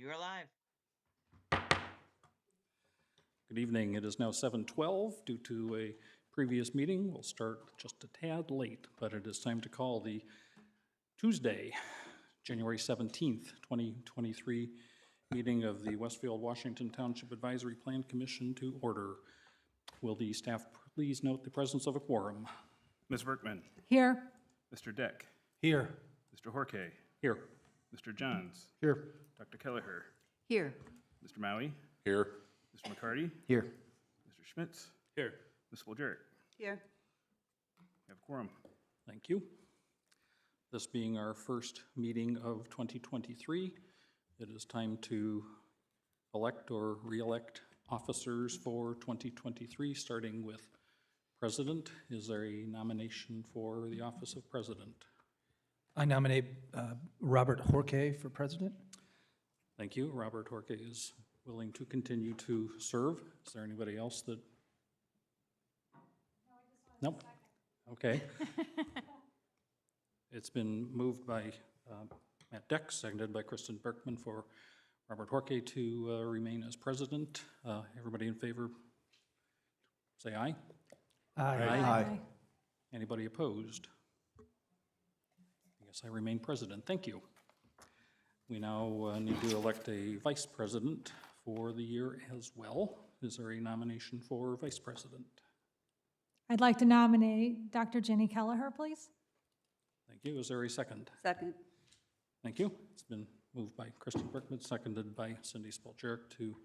You're alive. Good evening. It is now 7:12. Due to a previous meeting, we'll start just a tad late, but it is time to call the Tuesday, January 17th, 2023 meeting of the Westfield, Washington Township Advisory Plan Commission to order. Will the staff please note the presence of a quorum? Ms. Berkman. Here. Mr. Deck. Here. Mr. Horke. Here. Mr. Johns. Here. Dr. Kelleher. Here. Mr. Maui. Here. Mr. McCarty. Here. Mr. Schmitz. Here. Ms. Wooljark. Here. We have a quorum. Thank you. This being our first meeting of 2023, it is time to elect or re-elect officers for 2023, starting with President. Is there a nomination for the office of President? I nominate Robert Horke for president. Thank you. Robert Horke is willing to continue to serve. Is there anybody else that? Nope. Okay. It's been moved by Matt Deck, seconded by Kristen Berkman for Robert Horke to remain as president. Everybody in favor, say aye. Aye. Anybody opposed? I guess I remain president. Thank you. We now need to elect a vice president for the year as well. Is there a nomination for vice president? I'd like to nominate Dr. Jenny Kelleher, please. Thank you. Is there a second? Second. Thank you. It's been moved by Kristen Berkman, seconded by Cindy Spoljarek to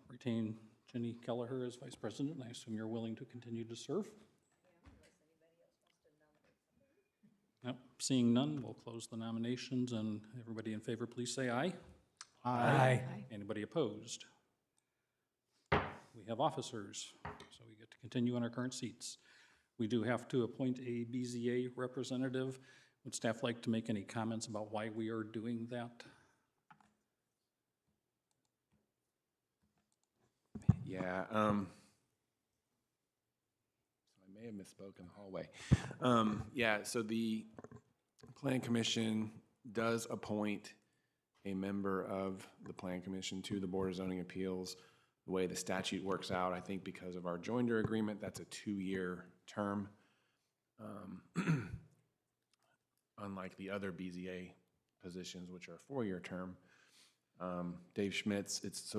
retain Jenny Kelleher as vice president. I assume you're willing to continue to serve? Yep. Seeing none, we'll close the nominations, and everybody in favor, please say aye. Aye. Anybody opposed? We have officers, so we get to continue in our current seats. We do have to appoint a BZA representative. Would staff like to make any comments about why we are doing that? Yeah, so I may have misspoke in the hallway. Yeah, so the Plan Commission does appoint a member of the Plan Commission to the Board of Zoning Appeals. The way the statute works out, I think because of our joinder agreement, that's a 2-year term. Unlike the other BZA positions, which are a 4-year term. Dave Schmitz, it's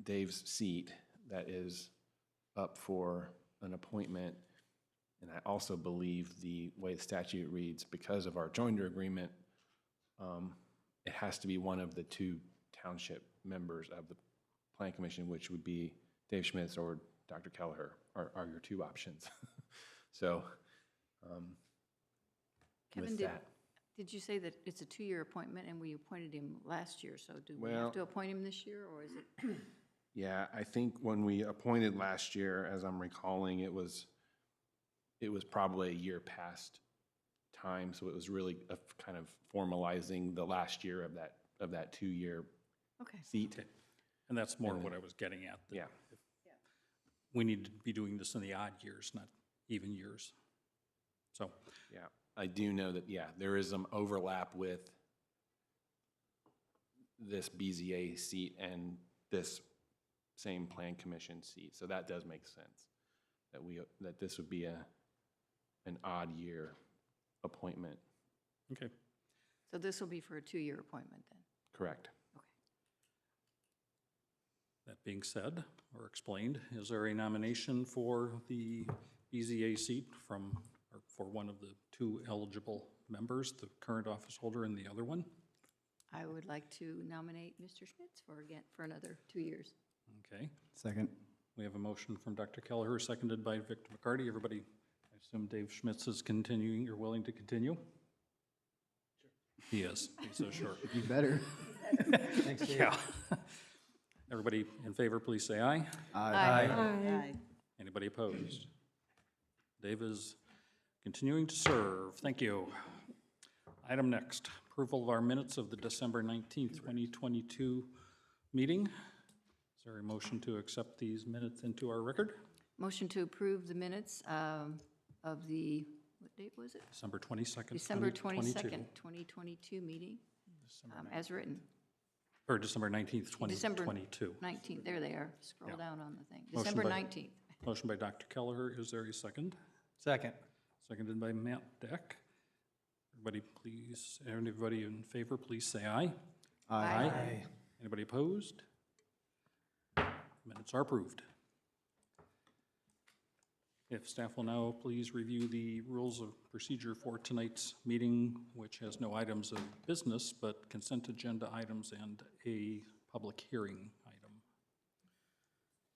Dave's seat that is up for an appointment. And I also believe the way the statute reads, because of our joinder agreement, it has to be one of the 2 township members of the Plan Commission, which would be Dave Schmitz or Dr. Kelleher are your 2 options. So Kevin, did you say that it's a 2-year appointment and we appointed him last year? So do we have to appoint him this year, or is it? Yeah, I think when we appointed last year, as I'm recalling, it was probably a year past time, so it was really a kind of formalizing the last year of that 2-year Okay. seat. Okay. And that's more what I was getting at. that Yeah. We need to be doing this in the odd years, not even years. So, Yeah, I do know that, yeah, there is some overlap with this BZA seat and this same Plan Commission seat, so that does make sense, that this would be an odd year appointment. okay. So this will be for a 2-year appointment then? Correct. Okay. That being said, or explained, is there a nomination for the BZA seat for one of the 2 eligible members, the current office holder and the other one? I would like to nominate Mr. Schmitz for another 2 years. Okay. Second. We have a motion from Dr. Kelleher, seconded by Victor McCarty. Everybody, I assume Dave Schmitz is continuing, or willing to continue? Sure. He is. He's so short. You better. Thanks, Dave. Yeah. Everybody in favor, please say aye. Aye. Anybody opposed? Dave is continuing to serve. Thank you. Item next, approval of our minutes of the December 19th, 2022 meeting. Is there a motion to accept these minutes into our record? Motion to approve the minutes of the, what date was it? December 22nd, December 2022. 22nd, 2022 meeting, as written. or December 19th, December 2022. 19th, there they are. Scroll Yeah. down on the thing. Motion December by- 19th. Motion by Dr. Kelleher. Is there a second? Second. Seconded by Matt Deck. Everybody in favor, please say aye. Aye. Anybody opposed? Minutes are approved. If staff will now please review the rules of procedure for tonight's meeting, which has no items of business, but consent agenda items and a public hearing item.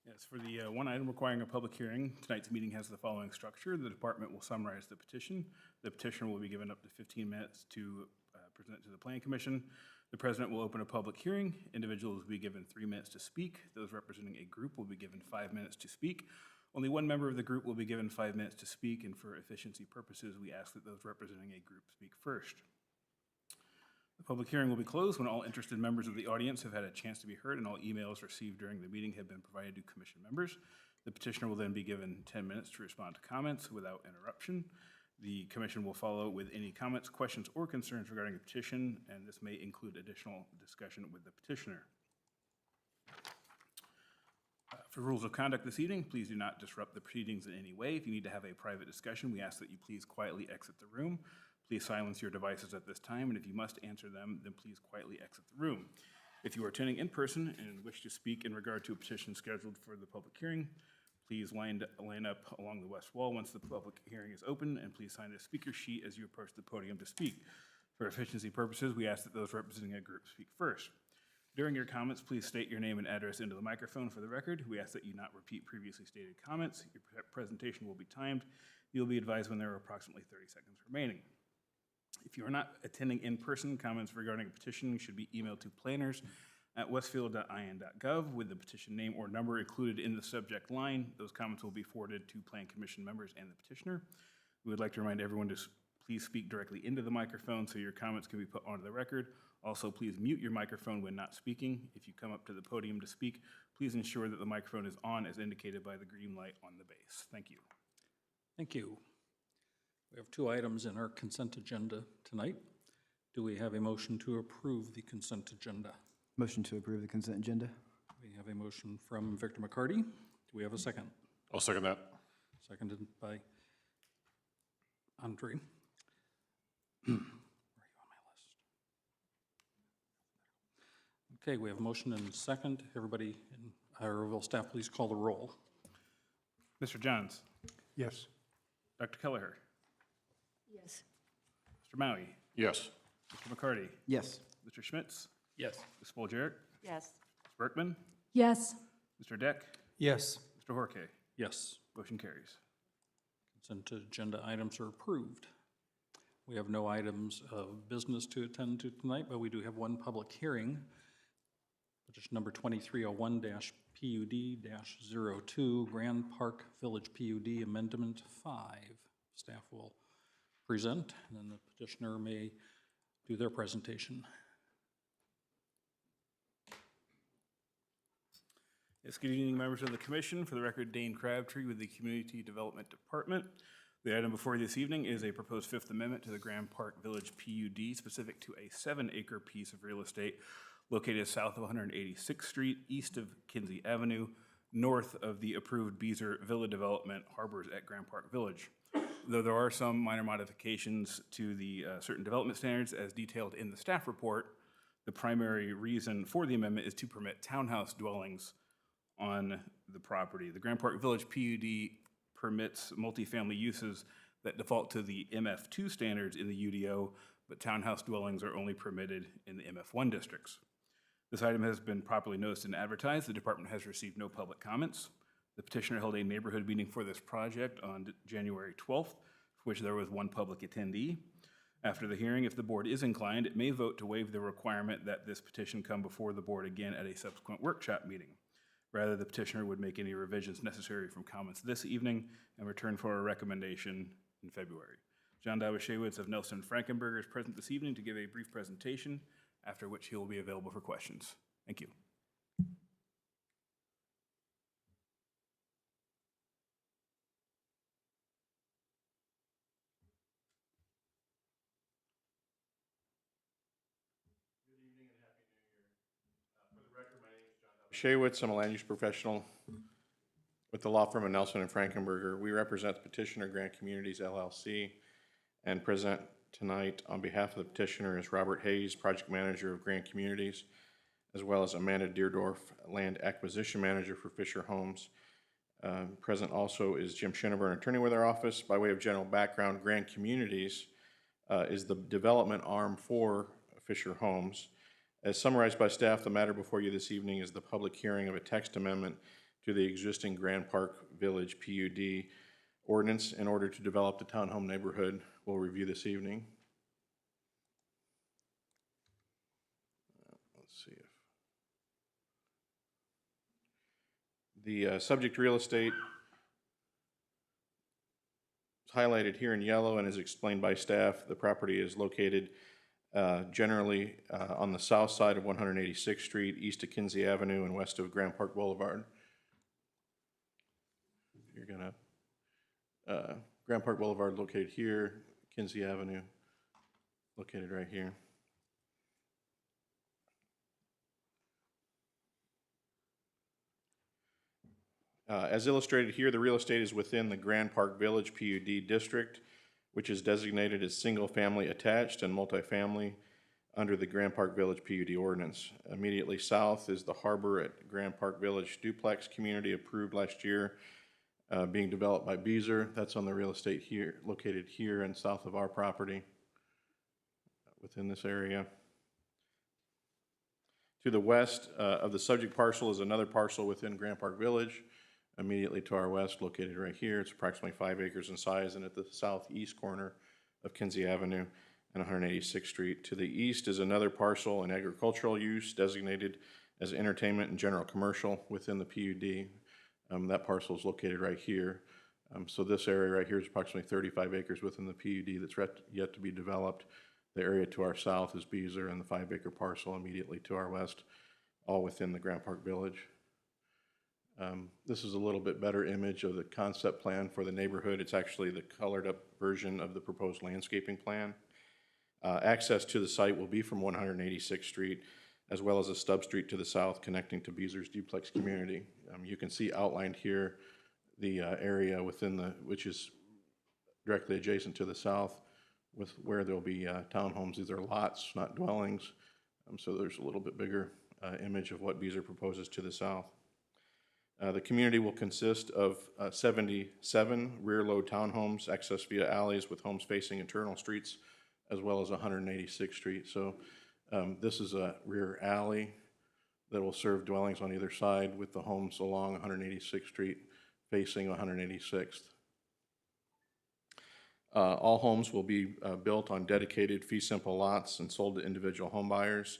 Yes, for the one item requiring a public hearing, tonight's meeting has the following structure. The department will summarize the petition. The petitioner will be given up to 15 minutes to present it to the Planning Commission. The president will open a public hearing. Individuals will be given 3 minutes to speak. Those representing a group will be given 5 minutes to speak. Only one member of the group will be given 5 minutes to speak, and for efficiency purposes, we ask that those representing a group speak first. The public hearing will be closed when all interested members of the audience have had a chance to be heard and all emails received during the meeting have been provided to commission members. The petitioner will then be given 10 minutes to respond to comments without interruption. The commission will follow with any comments, questions, or concerns regarding the petition, and this may include additional discussion with the petitioner. For rules of conduct this evening, please do not disrupt the proceedings in any way. If you need to have a private discussion, we ask that you please quietly exit the room. Please silence your devices at this time, and if you must answer them, then please quietly exit the room. If you are attending in person and wish to speak in regard to a petition scheduled for the public hearing, please line up along the west wall once the public hearing is open, and please sign the speaker sheet as you approach the podium to speak. For efficiency purposes, we ask that those representing a group speak first. During your comments, please state your name and address into the microphone for the record. We ask that you not repeat previously stated comments. Your presentation will be timed. You'll be advised when there are approximately 30 seconds remaining. If you are not attending in person, comments regarding a petition should be emailed to planners@westfield.in.gov with the petition name or number included in the subject line. Those comments will be forwarded to Plan Commission members and the petitioner. We would like to remind everyone to please speak directly into the microphone so your comments can be put onto the record. Also, please mute your microphone when not speaking. If you come up to the podium to speak, please ensure that the microphone is on as indicated by the green light on the base. Thank you. Thank you. We have 2 items in our consent agenda tonight. Do we have a motion to approve the consent agenda? Motion to approve the consent agenda. We have a motion from Victor McCarty. Do we have a second? I'll second that. Seconded by Andre. Where are you on my list? Okay, we have a motion and a second. Everybody, or will staff please call the roll? Mr. Johns, Yes. Dr. Kelleher, Yes. Mr. Maui, Yes. Mr. McCarty, Yes. Mr. Schmitz, Yes. Ms. Spoljarek, Yes. Ms. Berkman, Yes. Mr. Deck, Yes. Mr. Horke. Yes. Motion carries. Consent agenda items are approved. We have no items of business to attend to tonight, but we do have one public hearing. Petition number 2301-PUD-02, Grand Park Village PUD Amendment 5. Staff will present, and then the petitioner may do their presentation. Yes, good evening, members of the commission. For the record, Dane Crabtree with the Community Development Department. The item before you this evening is a proposed Fifth Amendment to the Grand Park Village PUD specific to a 7-acre piece of real estate located south of 186th Street, east of Kinsey Avenue, north of the approved Beezer Villa development harbors at Grand Park Village. Though there are some minor modifications to the certain development standards as detailed in the staff report, the primary reason for the amendment is to permit townhouse dwellings on the property. The Grand Park Village PUD permits multifamily uses that default to the MF2 standards in the UDO, but townhouse dwellings are only permitted in the MF1 districts. This item has been properly noticed and advertised. The department has received no public comments. The petitioner held a neighborhood meeting for this project on January 12th, for which there was one public attendee. After the hearing, if the board is inclined, it may vote to waive the requirement that this petition come before the board again at a subsequent workshop meeting. Rather, the petitioner would make any revisions necessary from comments this evening and return for a recommendation in February. John Dawashewitz of Nelson Frankenberger is present this evening to give a brief presentation, after which he will be available for questions. Thank you. Shaywitz. I'm a land use professional with the law firm of Nelson and Frankenberger. We represent the petitioner Grant Communities LLC, and present tonight on behalf of the petitioner is Robert Hayes, project manager of Grant Communities, as well as Amanda Deerdorf, land acquisition manager for Fisher Homes. Present also is Jim Schinneber, attorney with our office. By way of general background, Grant Communities is the development arm for Fisher Homes. As summarized by staff, the matter before you this evening is the public hearing of a text amendment to the existing Grand Park Village PUD ordinance in order to develop the townhome neighborhood we'll review this evening. Let's see if the subject real estate is highlighted here in yellow and is explained by staff. The property is located generally on the south side of 186th Street, east of Kinsey Avenue, and west of Grand Park Boulevard. You're gonna, Grand Park Boulevard located here, Kinsey Avenue located right here. As illustrated here, the real estate is within the Grand Park Village PUD district, which is designated as single-family attached and multifamily under the Grand Park Village PUD ordinance. Immediately south is the harbor at Grand Park Village duplex community approved last year, being developed by Beazer. That's on the real estate here, located here and south of our property within this area. To the west of the subject parcel is another parcel within Grand Park Village. Immediately to our west, located right here, it's approximately 5 acres in size and at the southeast corner of Kinsey Avenue and 186th Street. To the east is another parcel in agricultural use designated as entertainment and general commercial within the PUD. That parcel is located right here. So this area right here is approximately 35 acres within the PUD that's yet to be developed. The area to our south is Beazer and the 5-acre parcel immediately to our west, all within the Grand Park Village. This is a little bit better image of the concept plan for the neighborhood. It's actually the colored up version of the proposed landscaping plan. Access to the site will be from 186th Street, as well as a stub street to the south connecting to Beazer's duplex community. You can see outlined here the area within which is directly adjacent to the south, with where there'll be townhomes. These are lots, not dwellings. So there's a little bit bigger image of what Beazer proposes to the south. The community will consist of 77 rear-load townhomes, accessed via alleys with homes facing internal streets, as well as 186th Street. So this is a rear alley that will serve dwellings on either side, with the homes along 186th Street facing 186th. All homes will be built on dedicated fee simple lots and sold to individual home buyers.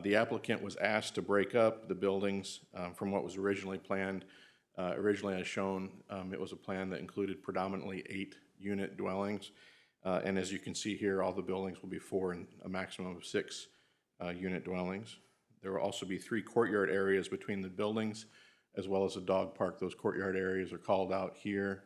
The applicant was asked to break up the buildings from what was originally planned. Originally, as shown, it was a plan that included predominantly 8-unit dwellings. And as you can see here, all the buildings will be 4 and a maximum of 6 unit dwellings. There will also be 3 courtyard areas between the buildings, as well as a dog park. Those courtyard areas are called out here,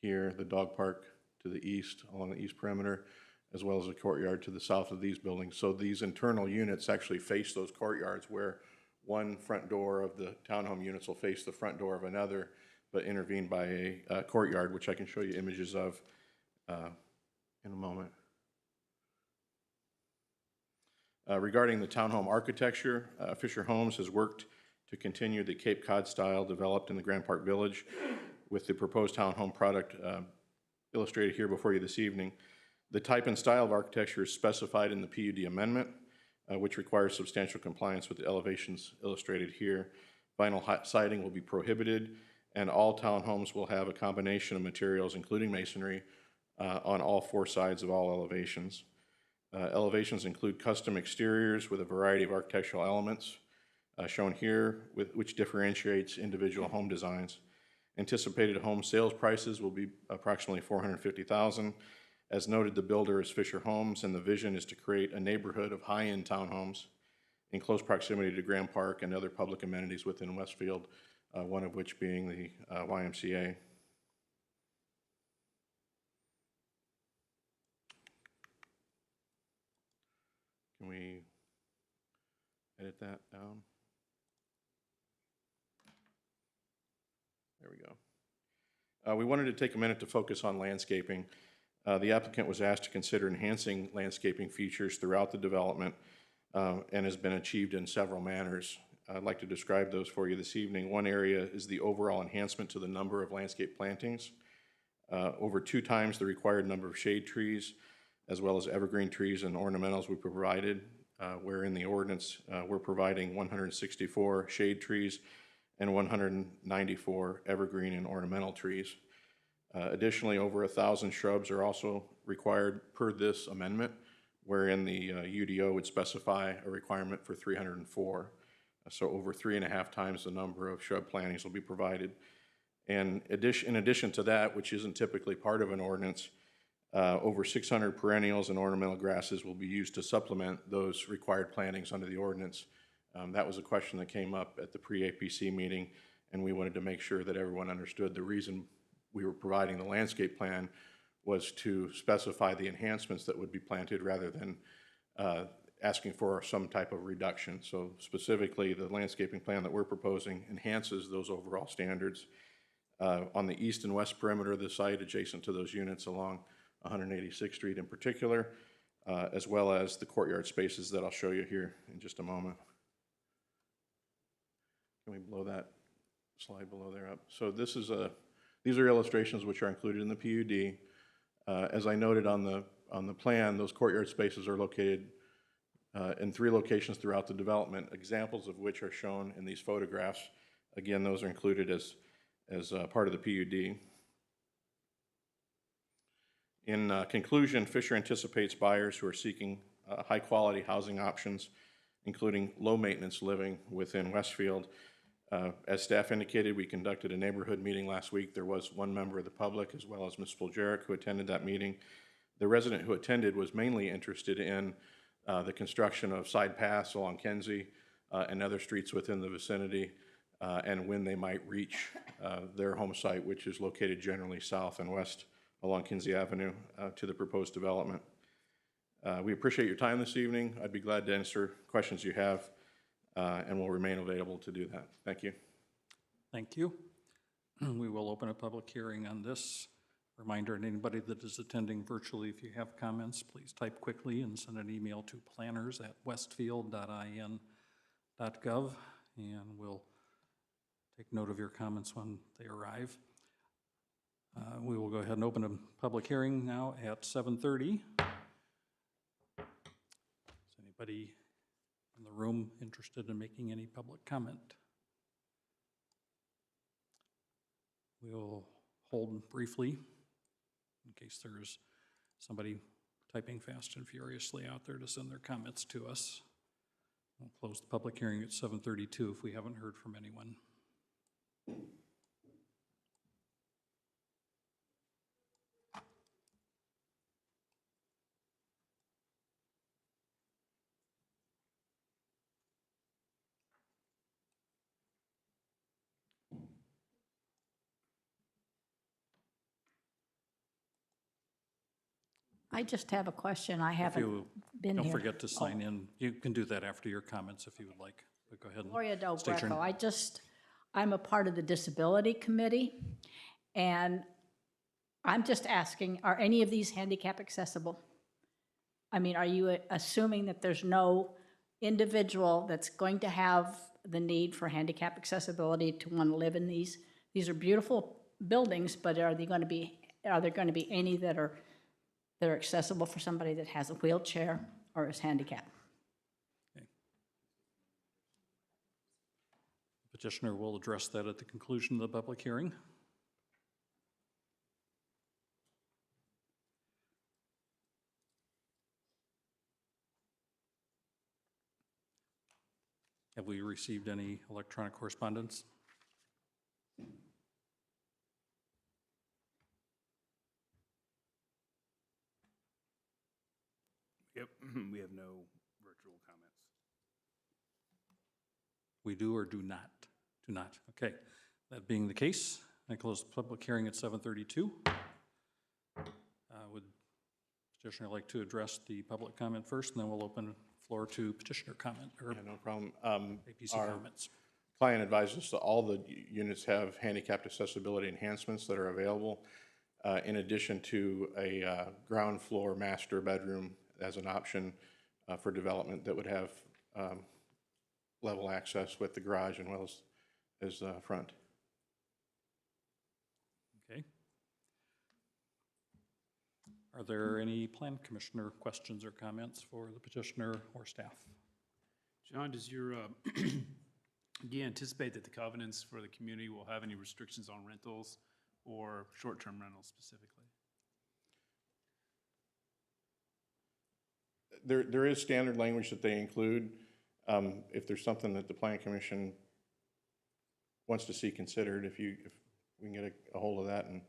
the dog park to the east, along the east perimeter, as well as a courtyard to the south of these buildings. So these internal units actually face those courtyards, where one front door of the townhome units will face the front door of another, but intervened by a courtyard, which I can show you images of in a moment. Regarding the townhome architecture, Fisher Homes has worked to continue the Cape Cod style developed in the Grand Park Village with the proposed townhome product illustrated here before you this evening. The type and style of architecture is specified in the PUD amendment, which requires substantial compliance with the elevations illustrated here. Vinyl siding will be prohibited, and all townhomes will have a combination of materials, including masonry, on all 4 sides of all elevations. Elevations include custom exteriors with a variety of architectural elements, shown here, which differentiates individual home designs. Anticipated home sales prices will be approximately $450,000. As noted, the builder is Fisher Homes, and the vision is to create a neighborhood of high-end townhomes in close proximity to Grand Park and other public amenities within Westfield, one of which being the YMCA. Can we edit that down? We wanted to take a minute to focus on landscaping. The applicant was asked to consider enhancing landscaping features throughout the development and has been achieved in several manners. I'd like to describe those for you this evening. One area is the overall enhancement to the number of landscape plantings. Over 2 times the required number of shade trees, as well as evergreen trees and ornamentals we provided, where in the ordinance we're providing 164 shade trees and 194 evergreen and ornamental trees. Additionally, over 1,000 shrubs are also required per this amendment, wherein the UDO would specify a requirement for 304. So over 3.5 times the number of shrub plantings will be provided. And in addition to that, which isn't typically part of an ordinance, over 600 perennials and ornamental grasses will be used to supplement those required plantings under the ordinance. That was a question that came up at the pre-APC meeting, and we wanted to make sure that everyone understood the reason we were providing the landscape plan was to specify the enhancements that would be planted rather than asking for some type of reduction. So specifically, the landscaping plan that we're proposing enhances those overall standards. On the east and west perimeter of the site, adjacent to those units along 186th Street in particular, as well as the courtyard spaces that I'll show you here in just a moment. Can we blow that slide below there up? So this is these are illustrations which are included in the PUD. As I noted on the plan, those courtyard spaces are located in 3 locations throughout the development, examples of which are shown in these photographs. Again, those are included as part of the PUD. In conclusion, Fisher anticipates buyers who are seeking high-quality housing options, including low-maintenance living within Westfield. As staff indicated, we conducted a neighborhood meeting last week. There was 1 member of the public, as well as Ms. Spoljaric, who attended that meeting. The resident who attended was mainly interested in the construction of side paths along Kenzie and other streets within the vicinity, and when they might reach their home site, which is located generally south and west along Kinsey Avenue to the proposed development. We appreciate your time this evening. I'd be glad to answer questions you have, and will remain available to do that. Thank you. Thank you. We will open a public hearing on this. Reminder to anybody that is attending virtually, if you have comments, please type quickly and send an email to planners@westfield.in.gov, and we'll take note of your comments when they arrive. We will go ahead and open a public hearing now at 7:30. Is anybody in the room interested in making any public comment? We'll hold briefly in case there's somebody typing fast and furiously out there to send their comments to us. We'll close the public hearing at 7:32 if we haven't heard from anyone. I just have a question. I If haven't you been here. don't forget to sign in, you can do that after your comments if you would like. But go ahead Gloria Del and state your Greco. name. I'm a part of the Disability Committee, and I'm just asking, are any of these handicap accessible? I mean, are you assuming that there's no individual that's going to have the need for handicap accessibility to want to live in these? These are beautiful buildings, but are there going to be any that are accessible for somebody that has a wheelchair or is handicapped? Okay. Petitioner will address that at the conclusion of the public hearing. Have we received any electronic correspondence? Yep, we have no virtual comments. We do or do not? Do not. Okay. That being the case, I close the public hearing at 7:32. Would petitioner like to address the public comment first, and then we'll open the floor to petitioner comment or Yeah, no problem. APC comments? client advised us that all the units have handicapped accessibility enhancements that are available, in addition to a ground floor master bedroom as an option for development that would have level access with the garage and well as front. Okay. Are there any plan commissioner questions or comments for the petitioner or staff? John, does your, do you anticipate that the covenants for the community will have any restrictions on rentals or short-term rentals specifically? There is standard language that they include. If there's something that the Plan Commission wants to see considered, if we can get a hold of that and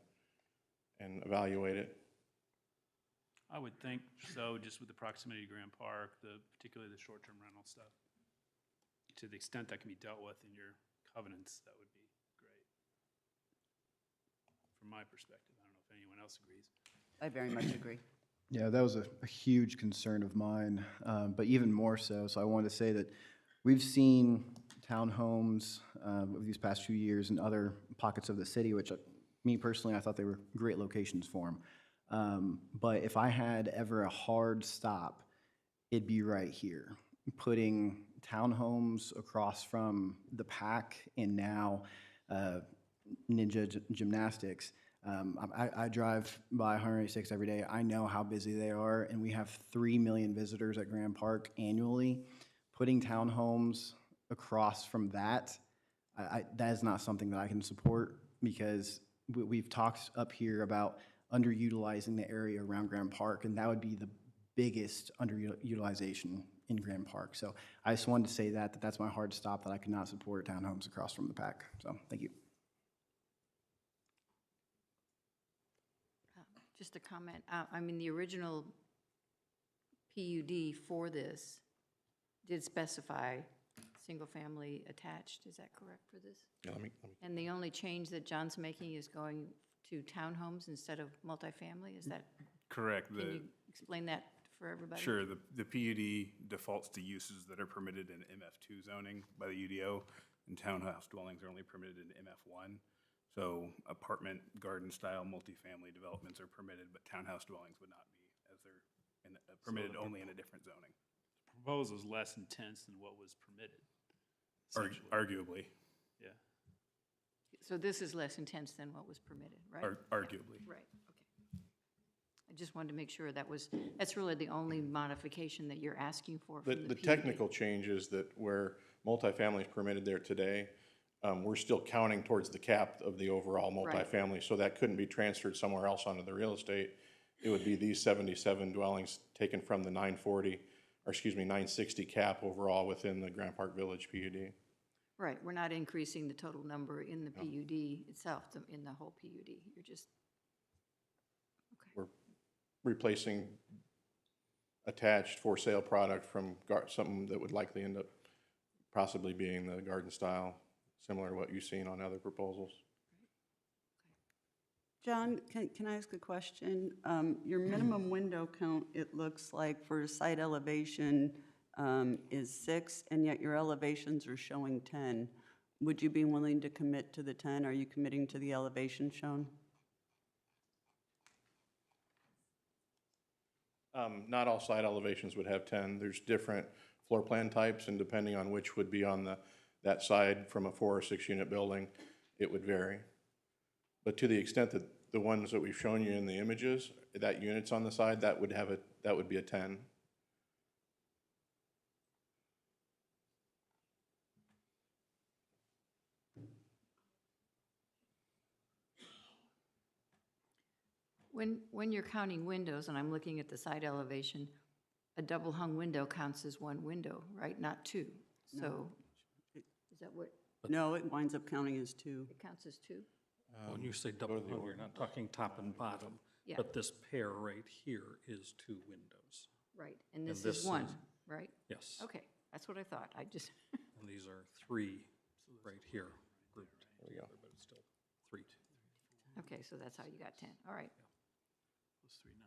evaluate it. I would think so, just with the proximity to Grand Park, particularly the short-term rental stuff. To the extent that can be dealt with in your covenants, that would be great. From my perspective, I don't know if anyone else agrees. I very much agree. Yeah, that was a huge concern of mine, but even more so. So I wanted to say that we've seen townhomes over these past few years in other pockets of the city, which me personally, I thought they were great locations for them. But if I had ever a hard stop, it'd be right here. Putting townhomes across from the Pack and now Ninja Gymnastics. I drive by 186 every day. I know how busy they are, and we have 3 million visitors at Grand Park annually. Putting townhomes across from that, that is not something that I can support, because we've talked up here about underutilizing the area around Grand Park, and that would be the biggest underutilization in Grand Park. So I just wanted to say that's my hard stop, that I could not support townhomes across from the Pack. So thank you. Just a comment. I mean, the original PUD for this did specify single-family attached. Is that correct for this? Yeah, let me. And the only change that John's making is going to townhomes instead of multifamily? Is that, Correct. can you explain that for everybody? Sure, the PUD defaults to uses that are permitted in MF2 zoning by the UDO, and townhouse dwellings are only permitted in MF1. So apartment, garden-style, multifamily developments are permitted, but townhouse dwellings would not be, as they're permitted only in a different zoning. The proposal is less intense than what was permitted. essentially. Arguably, Yeah. So this is less intense than what was permitted, right? arguably. Right, okay. I just wanted to make sure that's really the only modification that you're asking for from the The PUD. technical change is that where multifamily is permitted there today, we're still counting towards the cap of the overall Right. multifamily, so that couldn't be transferred somewhere else onto the real estate. It would be these 77 dwellings taken from the 960 cap overall within the Grand Park Village PUD. Right, we're not increasing the total number in the PUD itself, in the whole PUD. You're just, okay. We're replacing attached for sale product from something that would likely end up possibly being the garden style, similar to what you've seen on other proposals. John, can I ask a question? Your minimum window count, it looks like for site elevation is 6, and yet your elevations are showing 10. Would you be willing to commit to the 10? Are you committing to the elevation shown? Not all site elevations would have 10. There's different floor plan types, and depending on which would be on that side from a 4 or 6 unit building, it would vary. But to the extent that the ones that we've shown you in the images, that unit's on the side, that would be a 10. When you're counting windows, and I'm looking at the side elevation, a double hung window counts as one window, right? Not two. So is that what No, it winds up counting as 2. it counts as two? When you say double hung, you're not talking top and bottom. Yeah. But this pair right here is 2 windows. Right, and this this is one, is- right? Yes. Okay, that's what I thought. I just, And these are 3 right here grouped together, but it's still 3. okay, so that's how you got 10. All right. Plus 3, 9.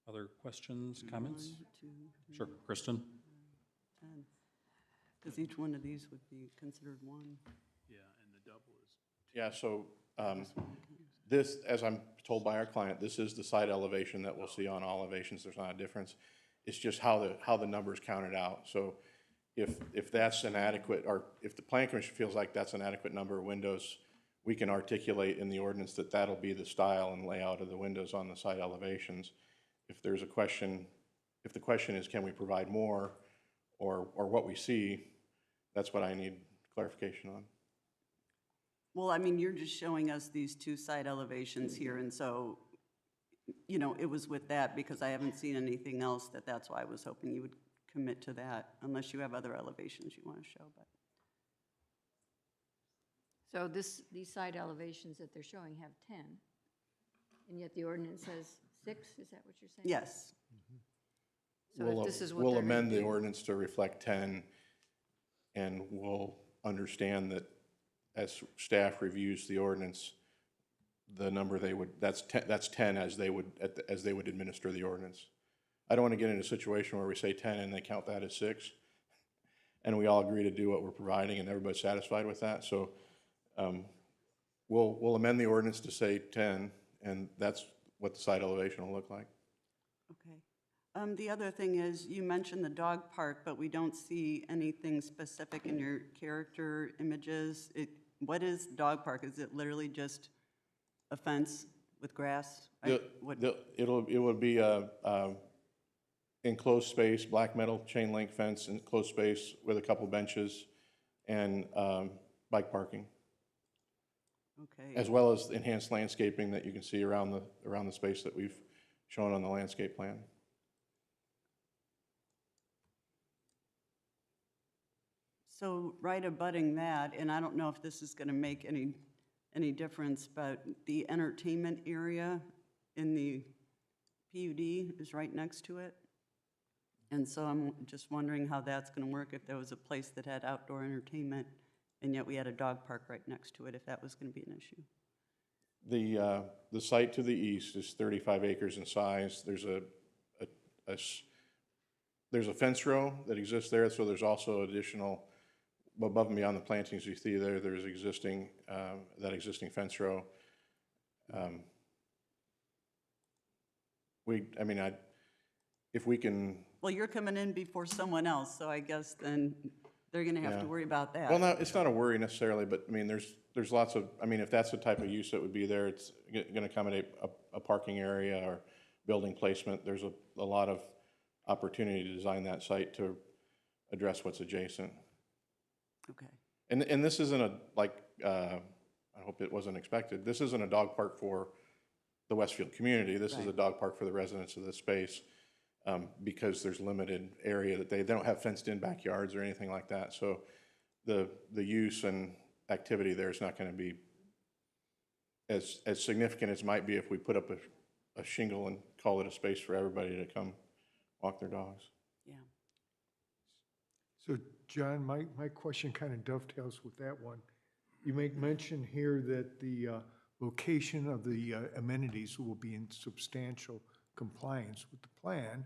Other questions, comments? 1, 2, Sure, Kristen? 10. Because each one of these would be considered one. Yeah, and the double is. Yeah, so this, as I'm told by our client, this is the side elevation that we'll see on all elevations. There's not a difference. It's just how the numbers counted out. So if that's an adequate, or if the plan commission feels like that's an adequate number of windows, we can articulate in the ordinance that that'll be the style and layout of the windows on the side elevations. If there's a question, if the question is, can we provide more, or what we see, that's what I need clarification on. Well, I mean, you're just showing us these two side elevations here, and so, you know, it was with that because I haven't seen anything else that's why I was hoping you would commit to that, unless you have other elevations you want to show, but. So these side elevations that they're showing have 10, and yet the ordinance says 6, is that what you're saying? Yes. So if this is what We'll they're gonna amend the do- ordinance to reflect 10, and we'll understand that as staff reviews the ordinance, the number they would, that's 10 as they would administer the ordinance. I don't want to get in a situation where we say 10 and they count that as 6, and we all agree to do what we're providing and everybody's satisfied with that. So we'll amend the ordinance to say 10, and that's what the side elevation will look like. Okay. The other thing is, you mentioned the dog park, but we don't see anything specific in your character images. What is dog park? Is it literally just a fence with grass? It will be a enclosed space, black metal chain link fence, enclosed space with a couple benches and bike parking, Okay. as well as enhanced landscaping that you can see around the space that we've shown on the landscape plan. So right abutting that, and I don't know if this is going to make any difference, but the entertainment area in the PUD is right next to it. And so I'm just wondering how that's going to work if there was a place that had outdoor entertainment and yet we had a dog park right next to it, if that was going to be an issue. The site to the east is 35 acres in size. There's a fence row that exists there, so there's also additional, above and beyond the plantings you see there, there's existing, that existing fence row. If we can. Well, you're coming in before someone else, so I guess then they're going to have to worry about that. Well, no, it's not a worry necessarily, but I mean, there's lots of, I mean, if that's the type of use that would be there, it's going to accommodate a parking area or building placement. There's a lot of opportunity to design that site to address what's adjacent. Okay. And this isn't I hope it wasn't expected, this isn't a dog park for the Westfield community. This is a Right. dog park for the residents of this space, because there's limited area that they don't have fenced in backyards or anything like that. So the use and activity there is not going to be as significant as might be if we put up a shingle and call it a space for everybody to come walk their dogs. Yeah. So, John, my question kind of dovetails with that one. You make mention here that the location of the amenities will be in substantial compliance with the plan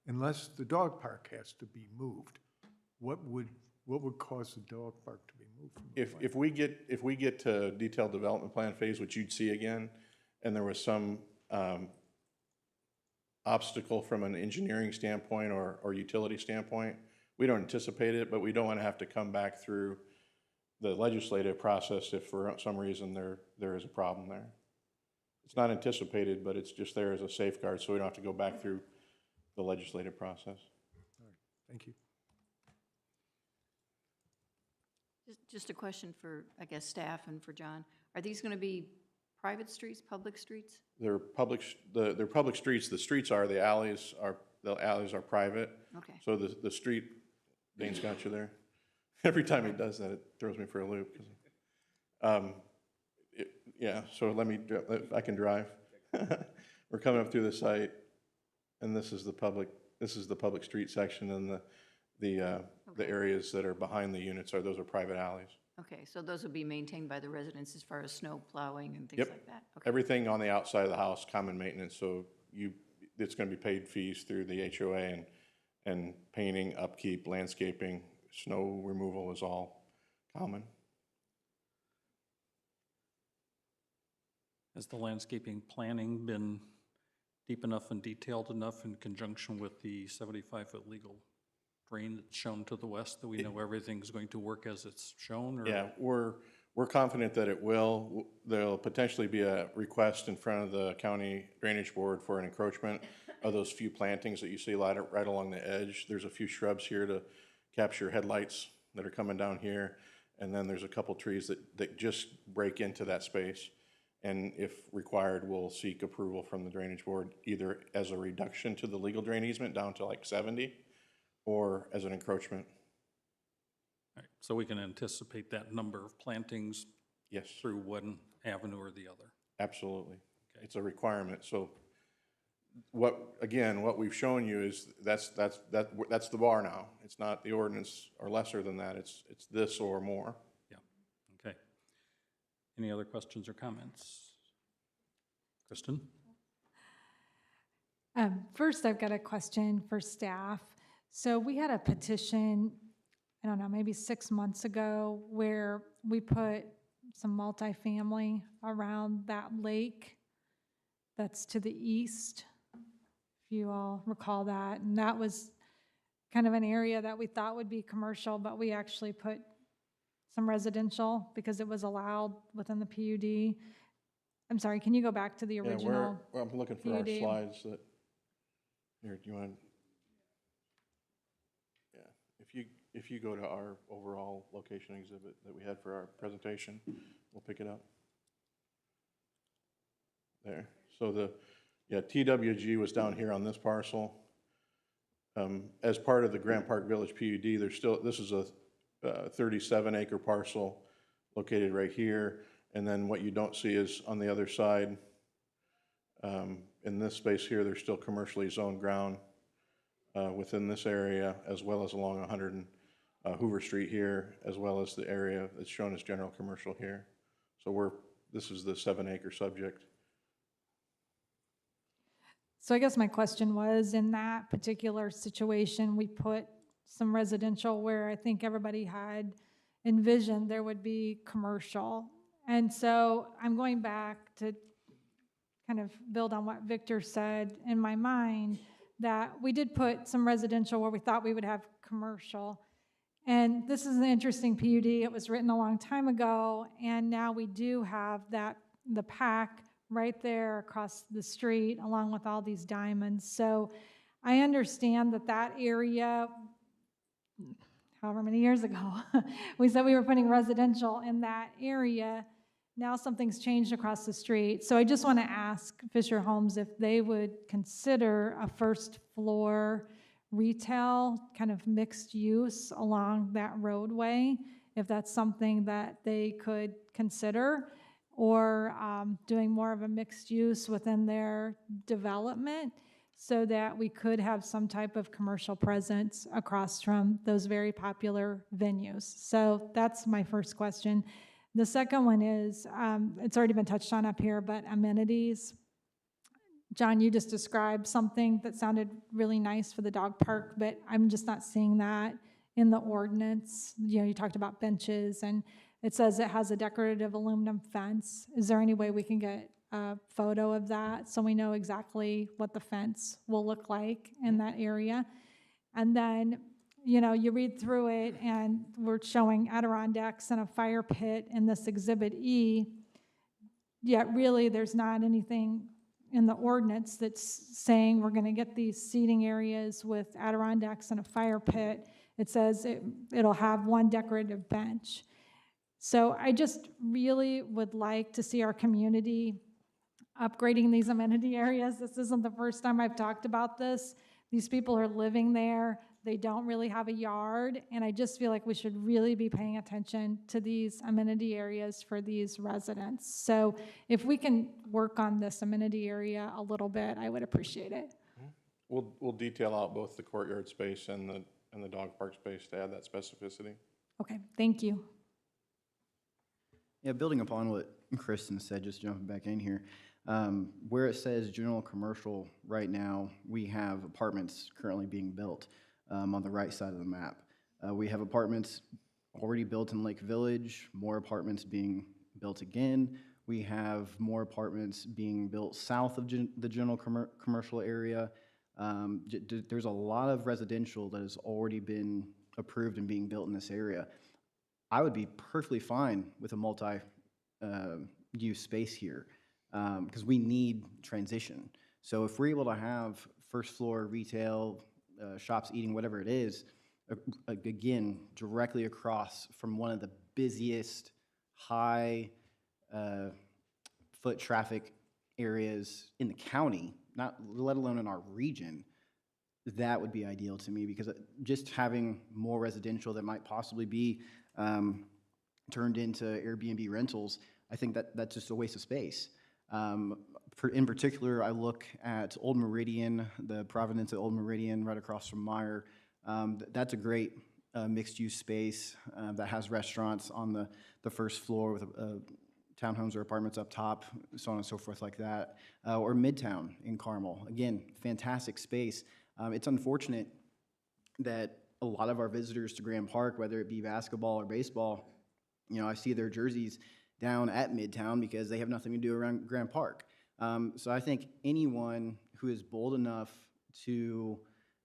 unless the dog park has to be moved. What would cause the dog park to be moved from the plan? If we get to detailed development plan phase, which you'd see again, and there was some obstacle from an engineering standpoint or utility standpoint, we don't anticipate it, but we don't want to have to come back through the legislative process if for some reason there is a problem there. It's not anticipated, but it's just there as a safeguard, so we don't have to go back through the legislative process. All right, thank you. Just a question for, I guess, staff and for John. Are these going to be private streets, public streets? They're public streets. The streets are, the alleys are private. Okay. So the street, Dane's got you there. Every time he does that, it throws me for a loop. Yeah, so I can drive. We're coming up through the site, and this is the public street section, and the areas that are behind the units those are private alleys. Okay, so those will be maintained by the residents as far as snow plowing and things Yep. like that? Okay. Everything on the outside of the house, common maintenance, so it's going to be paid fees through the HOA and painting, upkeep, landscaping, snow removal is all common. Has the landscaping planning been deep enough and detailed enough in conjunction with the 75-foot legal drain that's shown to the west that we know everything's going to work as it's shown? Or? Yeah, we're confident that it will. There'll potentially be a request in front of the county drainage board for an encroachment of those few plantings that you see right along the edge. There's a few shrubs here to capture headlights that are coming down here. And then there's a couple trees that just break into that space. And if required, we'll seek approval from the drainage board, either as a reduction to the legal drain easement down to like 70, or as an encroachment. All right, so we can anticipate that number of plantings Yes, through one avenue or the other. absolutely. Okay. It's a requirement. So what we've shown you is that's the bar now. It's not the ordinance or lesser than that. It's this or more. Yeah, okay. Any other questions or comments? Kristen? First, I've got a question for staff. So we had a petition, I don't know, maybe 6 months ago, where we put some multifamily around that lake that's to the east, if you all recall that. And that was kind of an area that we thought would be commercial, but we actually put some residential because it was allowed within the PUD. I'm sorry, can you go back to the original? Yeah, I'm looking for our PUD. slides that, here, do you want? Yeah, if you go to our overall location exhibit that we had for our presentation, we'll pick it up. There, so TWG was down here on this parcel. As part of the Grant Park Village PUD, this is a 37-acre parcel located right here. And then what you don't see is on the other side, in this space here, there's still commercially zoned ground within this area, as well as along 100 Hoover Street here, as well as the area that's shown as general commercial here. So this is the 7-acre subject. So I guess my question was, in that particular situation, we put some residential where I think everybody had envisioned there would be commercial. And so I'm going back to kind of build on what Victor said in my mind, that we did put some residential where we thought we would have commercial. And this is an interesting PUD. It was written a long time ago, and now we do have the PAC right there across the street, along with all these diamonds. So I understand that area, however many years ago, we said we were putting residential in that area. Now something's changed across the street. So I just want to ask Fisher Homes if they would consider a first floor retail kind of mixed use along that roadway, if that's something that they could consider, or doing more of a mixed use within their development so that we could have some type of commercial presence across from those very popular venues. So that's my first question. The second one is, it's already been touched on up here, but amenities. John, you just described something that sounded really nice for the dog park, but I'm just not seeing that in the ordinance. You know, you talked about benches, and it says it has a decorative aluminum fence. Is there any way we can get a photo of that so we know exactly what the fence will look like in that area? And then, you know, you read through it, and we're showing Adirondacks and a fire pit in this Exhibit E, yet really there's not anything in the ordinance that's saying we're going to get these seating areas with Adirondacks and a fire pit. It says it'll have one decorative bench. So I just really would like to see our community upgrading these amenity areas. This isn't the first time I've talked about this. These people are living there. They don't really have a yard, and I just feel like we should really be paying attention to these amenity areas for these residents. So if we can work on this amenity area a little bit, I would appreciate it. We'll detail out both the courtyard space and the dog park space to add that specificity. Okay, thank you. Yeah, building upon what Kristen said, just jumping back in here, where it says general commercial right now, we have apartments currently being built on the right side of the map. We have apartments already built in Lake Village, more apartments being built again. We have more apartments being built south of the general commercial area. There's a lot of residential that has already been approved and being built in this area. I would be perfectly fine with a multi-use space here because we need transition. So if we're able to have first floor retail, shops, eating, whatever it is, again, directly across from one of the busiest high foot traffic areas in the county, not let alone in our region, that would be ideal to me because just having more residential that might possibly be turned into Airbnb rentals, I think that's just a waste of space. In particular, I look at Old Meridian, the Providence at Old Meridian right across from Meyer. That's a great mixed-use space that has restaurants on the first floor with townhomes or apartments up top, so on and so forth like that. Or Midtown in Carmel. Again, fantastic space. It's unfortunate that a lot of our visitors to Grand Park, whether it be basketball or baseball, I see their jerseys down at Midtown because they have nothing to do around Grand Park. So I think anyone who is bold enough to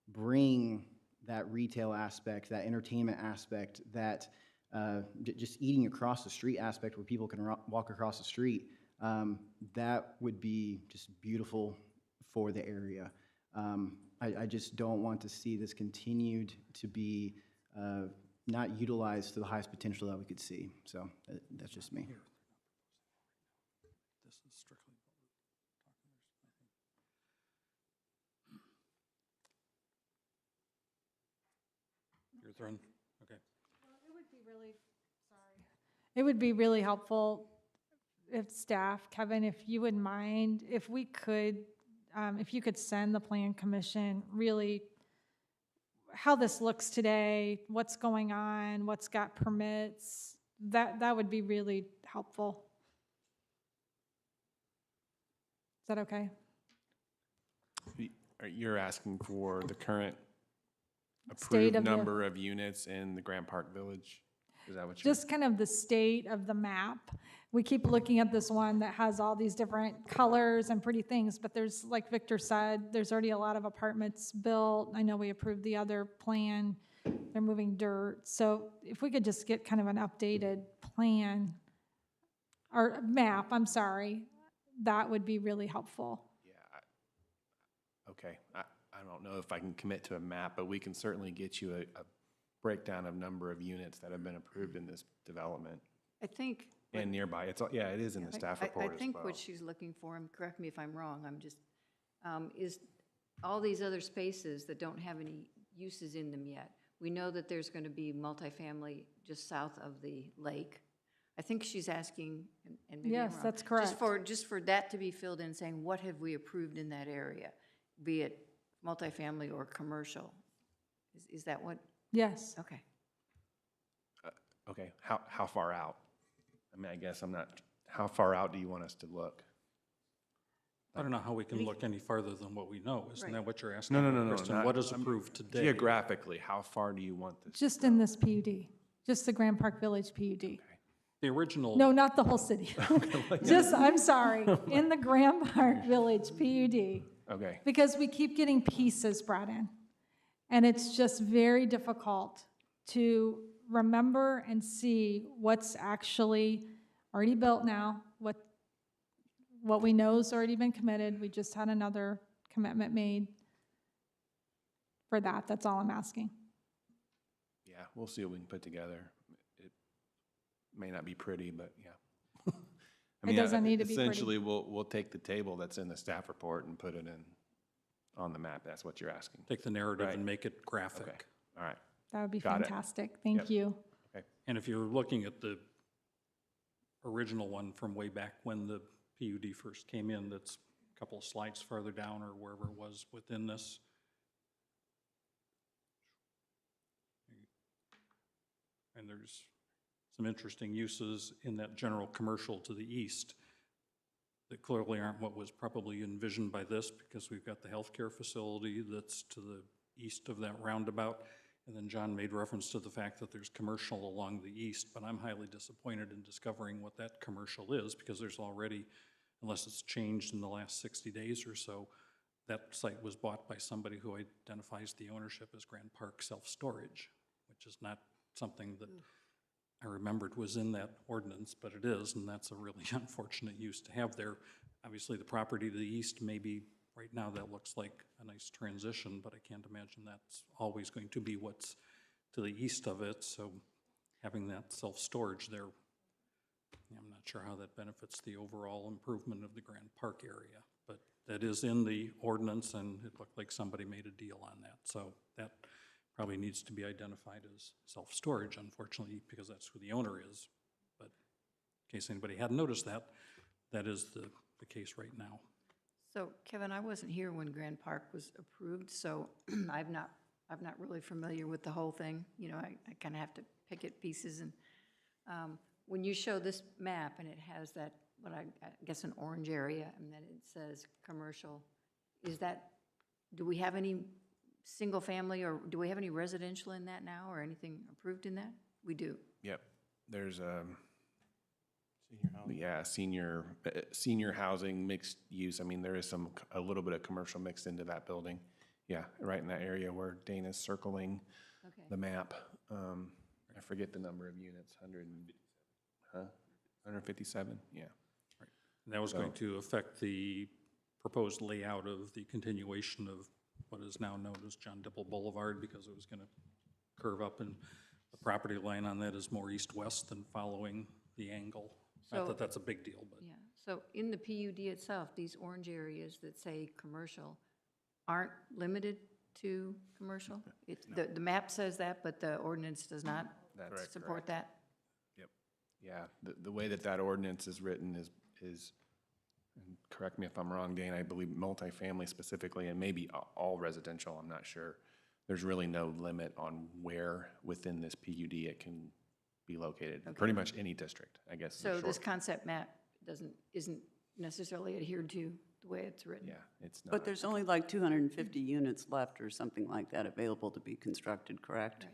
bring that retail aspect, that entertainment aspect, that just eating across the street aspect where people can walk across the street, that would be just beautiful for the area. I just don't want to see this continued to be not utilized to the highest potential that we could see. So that's just me. This is strictly your turn. Okay. It would be really helpful if staff, Kevin, if you would mind, if we could, if you could send the Plan Commission really how this looks today, what's going on, what's got permits, that would be really helpful. Is that okay? You're asking for the current State approved of the- number of units in the Grand Park Village? Is that what you're? Just kind of the state of the map. We keep looking at this one that has all these different colors and pretty things, but there's, like Victor said, there's already a lot of apartments built. I know we approved the other plan. They're moving dirt. So if we could just get kind of an updated plan, or map, I'm sorry, that would be really helpful. Yeah. Okay. I don't know if I can commit to a map, but we can certainly get you a breakdown of number of units that have been approved in this development I think. and nearby. It's, yeah, it is in the staff report as well. I think what she's looking for, and correct me if I'm wrong, I'm just, is all these other spaces that don't have any uses in them yet. We know that there's going to be multifamily just south of the lake. I think she's asking, and maybe I'm Yes, wrong, that's correct. Just for that to be filled in, saying, what have we approved in that area? Be it multifamily or commercial. Is that what? Yes. Okay. Okay, how far out? I mean, I guess I'm not, how far out do you want us to look? I don't know how we can look any farther than what we know. Isn't that what you're asking? No, Kristen? not- What is approved today? Geographically, how far do you want this? Just in this PUD, just the Grand Park Village PUD. The original. No, not the whole city. Just, I'm sorry, in the Grand Park Village PUD. Okay, Because we keep getting pieces brought in. And it's just very difficult to remember and see what's actually already built now, what we know has already been committed. We just had another commitment made for that. That's all I'm asking. yeah, we'll see what we can put together. It may not be pretty, but yeah. I mean, doesn't need to be pretty. Essentially, we'll take the table that's in the staff report and put it in on the map. That's what you're asking. Take the narrative Right. and make it graphic. Okay, all right. That would be Got it. fantastic. Thank Yep. you. And if you're looking at the original one from way back when the PUD first came in, that's a couple of slides farther down or wherever it was within this. And there's some interesting uses in that general commercial to the east that clearly aren't what was probably envisioned by this, because we've got the healthcare facility that's to the east of that roundabout. And then John made reference to the fact that there's commercial along the east, but I'm highly disappointed in discovering what that commercial is, because there's already, unless it's changed in the last 60 days or so, that site was bought by somebody who identifies the ownership as Grand Park Self-Storage, which is not something that I remembered was in that ordinance, but it is, and that's a really unfortunate use to have there. Obviously, the property to the east, maybe right now that looks like a nice transition, but I can't imagine that's always going to be what's to the east of it, so having that self-storage there, I'm not sure how that benefits the overall improvement of the Grand Park area, but that is in the ordinance, and it looked like somebody made a deal on that, so that probably needs to be identified as self-storage, unfortunately, because that's who the owner is. But in case anybody hadn't noticed that, that is the case right now. So Kevin, I wasn't here when Grand Park was approved, so I'm not really familiar with the whole thing. You know, I kind of have to pick at pieces. And when you show this map and it has that, what I guess an orange area, and then it says commercial, is that, do we have any single family, or do we have any residential in that now, or anything approved in that? We do. Yep, there's Senior housing. yeah, senior housing, mixed use. I mean, there is a little bit of commercial mixed into that building. Yeah, right in that area where Dana's circling the map. I forget the number of units, 157, yeah. Right. And that was going to affect the proposed layout of the continuation of what is now known as John Dipple Boulevard, because it was going to curve up, and the property line on that is more east-west than following the angle. Not that that's a big deal, but. Yeah, so in the PUD itself, these orange areas that say commercial aren't limited to commercial? The map says that, but the ordinance does not That's support that? Yep. Yeah, the way that ordinance is written is, and correct me if I'm wrong, Dane, I believe multifamily specifically, and maybe all residential, I'm not sure. There's really no limit on where within this PUD it can be located. Pretty much any district, I guess. So this concept map isn't necessarily adhered to the way it's written? Yeah, it's not. But there's only like 250 units left or something like that available to be constructed, correct? Right.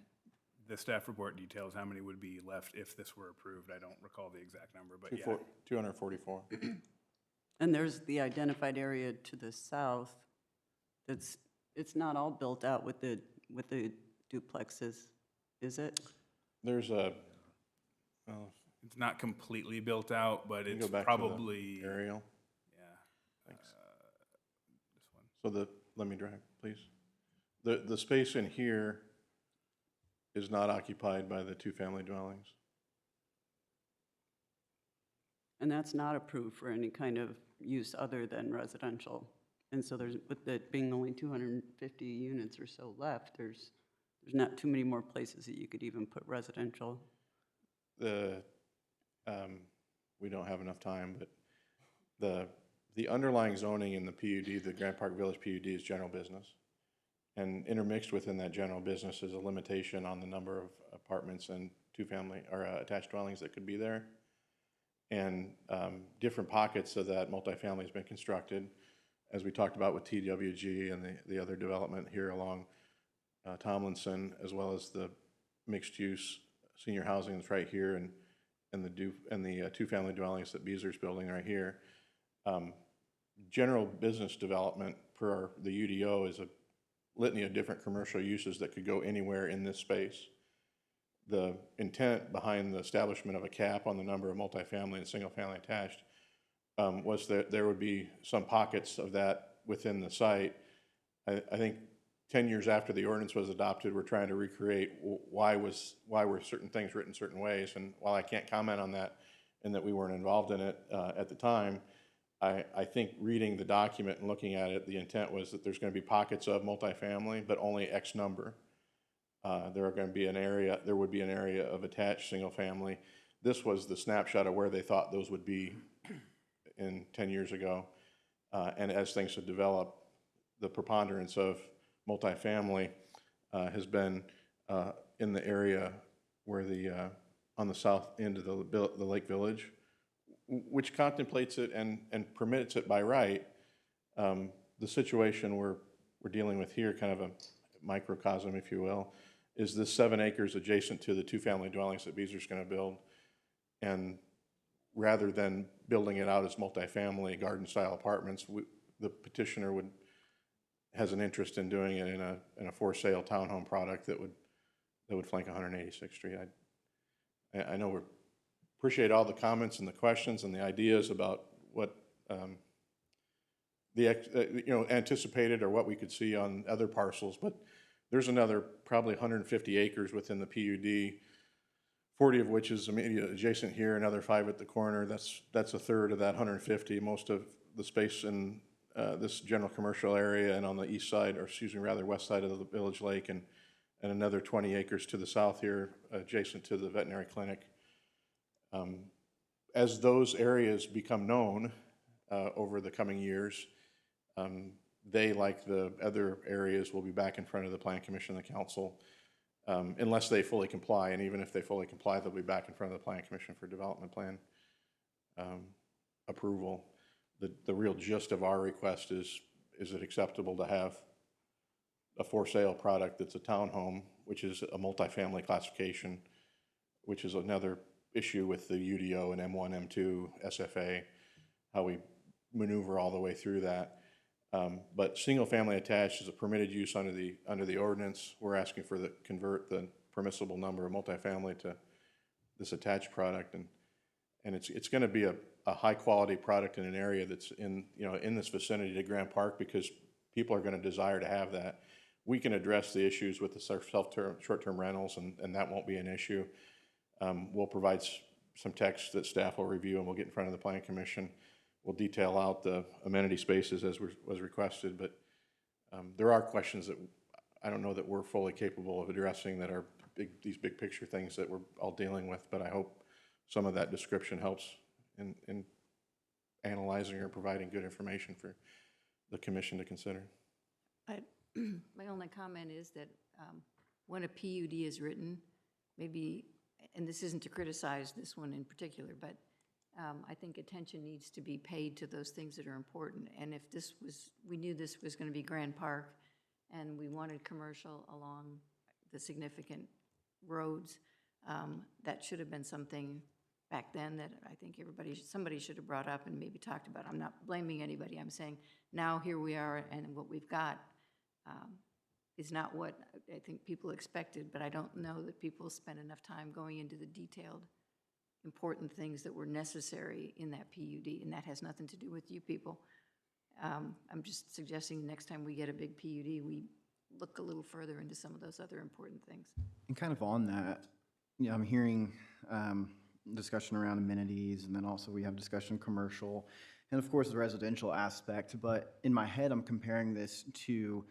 The staff report details how many would be left if this were approved. I don't recall the exact number, but yeah. 244. And there's the identified area to the south it's not all built out with the duplexes, is it? There's a, It's not completely built out, but you it's go back probably, to the aerial. yeah. Thanks. This one. So let me drag, please. The space in here is not occupied by the two-family dwellings. And that's not approved for any kind of use other than residential. And so with it being only 250 units or so left, there's not too many more places that you could even put residential. We don't have enough time, but the underlying zoning in the PUD, the Grand Park Village PUD, is general business. And intermixed within that general business is a limitation on the number of apartments and two-family or attached dwellings that could be there. And different pockets of that multifamily has been constructed, as we talked about with TWG and the other development here along Tomlinson, as well as the mixed-use senior housing that's right here, and the two-family dwellings that Beezer's building right here. General business development per the UDO is a litany of different commercial uses that could go anywhere in this space. The intent behind the establishment of a cap on the number of multifamily and single-family attached was that there would be some pockets of that within the site. I think 10 years after the ordinance was adopted, we're trying to recreate why were certain things written certain ways. And while I can't comment on that and that we weren't involved in it at the time, I think reading the document and looking at it, the intent was that there's going to be pockets of multifamily, but only X number. There would be an area of attached single family. This was the snapshot of where they thought those would be in 10 years ago. And as things have developed, the preponderance of multifamily has been in the area where on the south end of the Lake Village, which contemplates it and permits it by right. The situation we're dealing with here, kind of a microcosm, if you will, is this 7 acres adjacent to the 2-family dwellings that Beazer's gonna build. And rather than building it out as multifamily garden-style apartments, the petitioner has an interest in doing it in a for-sale townhome product that would flank 186th Street. I know we appreciate all the comments and the questions and the ideas about what anticipated or what we could see on other parcels, but there's another probably 150 acres within the PUD, 40 of which is immediate adjacent here, another 5 at the corner. That's a third of that 150. Most of the space in this general commercial area and on the east side, or excuse me, rather west side of the Village Lake, and another 20 acres to the south here, adjacent to the veterinary clinic. As those areas become known over the coming years, they, like the other areas, will be back in front of the Plan Commission and the Council, unless they fully comply. And even if they fully comply, they'll be back in front of the Plan Commission for development plan approval. The real gist of our request is it acceptable to have a for-sale product that's a townhome, which is a multifamily classification, which is another issue with the UDO and M1, M2, SFA, how we maneuver all the way through that. But single-family attached is a permitted use under the ordinance. We're asking for convert the permissible number of multifamily to this attached product, and it's going to be a high-quality product in an area that's in this vicinity to Grant Park, because people are going to desire to have that. We can address the issues with the short-term rentals, and that won't be an issue. We'll provide some text that staff will review, and we'll get in front of the Planning Commission. We'll detail out the amenity spaces as was requested, but there are questions that I don't know that we're fully capable of addressing that are these big picture things that we're all dealing with, but I hope some of that description helps in analyzing or providing good information for the Commission to consider. My only comment is that when a PUD is written, maybe, and this isn't to criticize this one in particular, but I think attention needs to be paid to those things that are important. And if we knew this was going to be Grand Park and we wanted commercial along the significant roads, that should have been something back then that I think somebody should have brought up and maybe talked about. I'm not blaming anybody. I'm saying now here we are, and what we've got is not what I think people expected, but I don't know that people spent enough time going into the detailed important things that were necessary in that PUD, and that has nothing to do with you people. I'm just suggesting next time we get a big PUD, we look a little further into some of those other important things. And kind of on that, I'm hearing discussion around amenities, and then also we have discussion commercial, and of course the residential aspect. But in my head, I'm comparing this to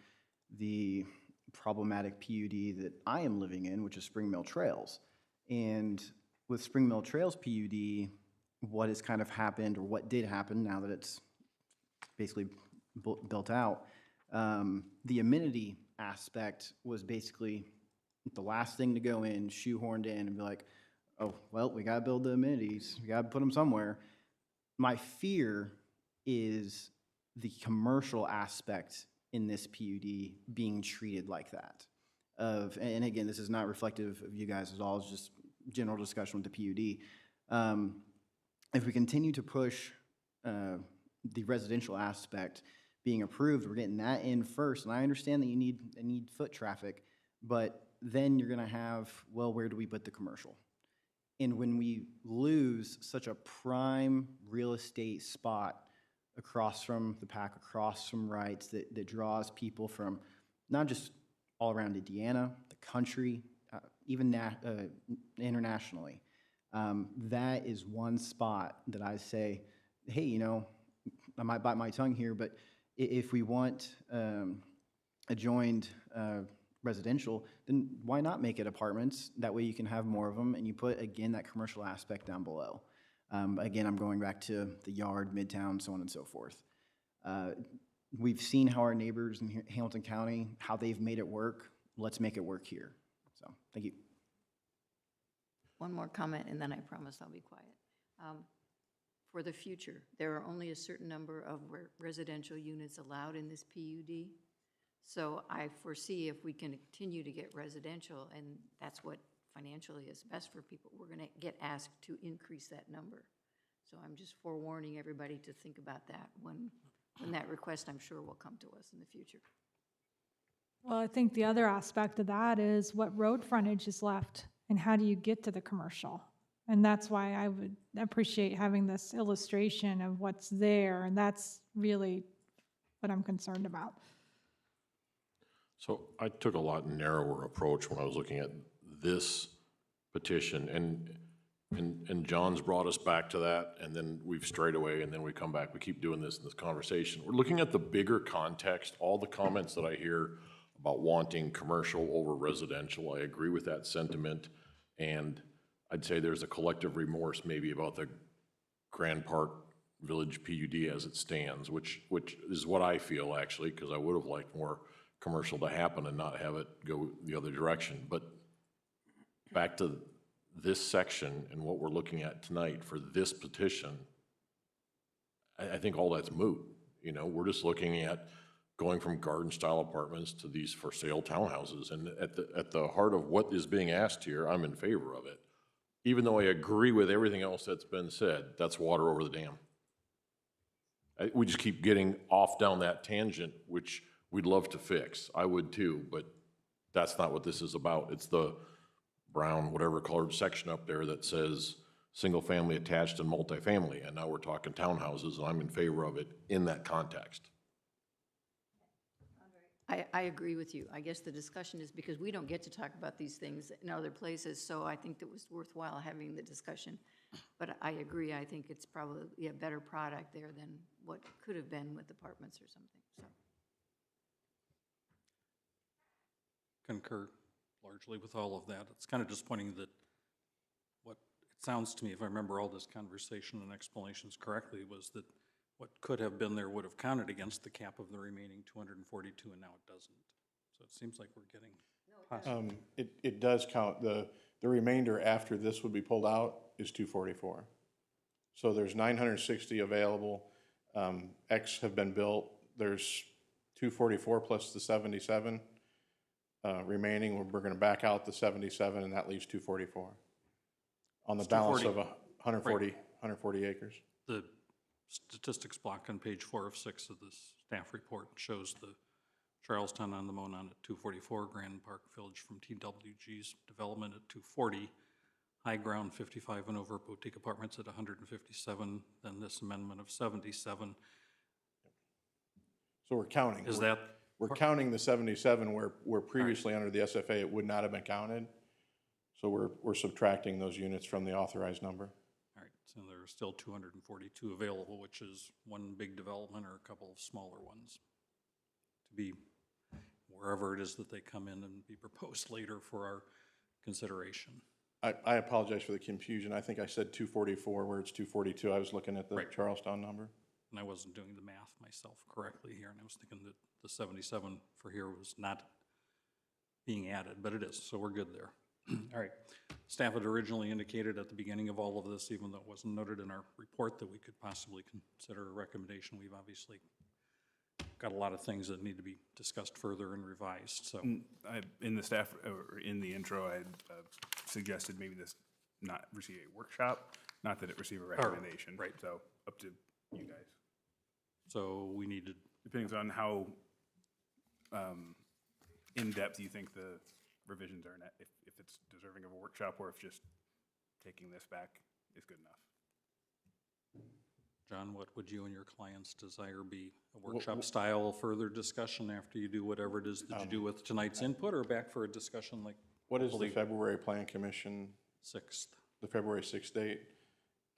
the problematic PUD that I am living in, which is Spring Mill Trails. And with Spring Mill Trails PUD, what has kind of happened, or what did happen now that it's basically built out, the amenity aspect was basically the last thing to go in, shoehorned in, and be like, oh, well, we got to build the amenities. We got to put them somewhere. My fear is the commercial aspect in this PUD being treated like that. And again, this is not reflective of you guys at all. It's just general discussion with the PUD. If we continue to push the residential aspect being approved, we're getting that in first. And I understand that you need foot traffic, but then you're going to have, well, where do we put the commercial? And when we lose such a prime real estate spot across from the pack, across from Wrights, that draws people from not just all around Indiana, the country, even internationally, that is one spot that I say, hey, I might bite my tongue here, but if we want adjoined residential, then why not make it apartments? That way you can have more of them, and you put, again, that commercial aspect down below. Again, I'm going back to the Yard, Midtown, so on and so forth. We've seen how our neighbors in Hamilton County, how they've made it work. Let's make it work here. So, thank you. One more comment, and then I promise I'll be quiet. For the future, there are only a certain number of residential units allowed in this PUD. So I foresee if we can continue to get residential, and that's what financially is best for people, we're gonna get asked to increase that number. So I'm just forewarning everybody to think about that when that request, I'm sure, will come to us in the future. Well, I think the other aspect of that is what road frontage is left and how do you get to the commercial? And that's why I would appreciate having this illustration of what's there, and that's really what I'm concerned about. So I took a lot narrower approach when I was looking at this petition, and John's brought us back to that, and then we've strayed away, and then we come back. We keep doing this in this conversation. We're looking at the bigger context, all the comments that I hear about wanting commercial over residential. I agree with that sentiment, and I'd say there's a collective remorse maybe about the Grand Park Village PUD as it stands, which is what I feel actually, because I would have liked more commercial to happen and not have it go the other direction. But back to this section and what we're looking at tonight for this petition, I think all that's moot. You know, we're just looking at going from garden-style apartments to these for-sale townhouses. And at the heart of what is being asked here, I'm in favor of it. Even though I agree with everything else that's been said, that's water over the dam. We just keep getting off down that tangent, which we'd love to fix. I would too, but that's not what this is about. It's the brown, whatever colored section up there that says single-family attached and multifamily, and now we're talking townhouses, and I'm in favor of it in that context. I agree with you. I guess the discussion is because we don't get to talk about these things in other places, so I think it was worthwhile having the discussion. But I agree, I think it's probably a better product there than what could have been with apartments or something, so. Concur largely with all of that. It's kind of disappointing that what it sounds to me, if I remember all this conversation and explanations correctly, was that what could have been there would have counted against the cap of the remaining 242, and now it doesn't. So it seems like we're getting. It does count. The remainder after this would be pulled out is 244. So there's 960 available. X have been built. There's 244 plus the 77 remaining. We're going to back out the 77, and that leaves 244 on the balance of 140 acres. The statistics block on page 4 of 6 of the staff report shows the Charlestown on the Monon at 244, Grand Park Village from TWG's development at 240, High Ground 55 and over boutique apartments at 157, then this amendment of 77. So we're counting. Is that? We're counting the 77 where previously under the SFA it would not have been counted. So we're subtracting those units from the authorized number. All right, so there are still 242 available, which is one big development or a couple of smaller ones to be wherever it is that they come in and be proposed later for our consideration. I apologize for the confusion. I think I said 244 where it's 242. I was looking at the Charlestown number. And I wasn't doing the math myself correctly here, and I was thinking that the 77 for here was not being added, but it is, so we're good there. All right. Staff had originally indicated at the beginning of all of this, even though it wasn't noted in our report, that we could possibly consider a recommendation. We've obviously got a lot of things that need to be discussed further and revised, so. In the staff, or in the intro, I had suggested maybe this not receive a workshop, not that it receive a recommendation. Right. So up to you guys. So we needed. Depends on how in-depth you think the revisions are, if it's deserving of a workshop or if just taking this back is good enough. John, what would you and your client's desire be? A workshop style further discussion after you do whatever it is that you do with tonight's input, or back for a discussion like? What is the February Plan Commission? 6th. The February 6th date?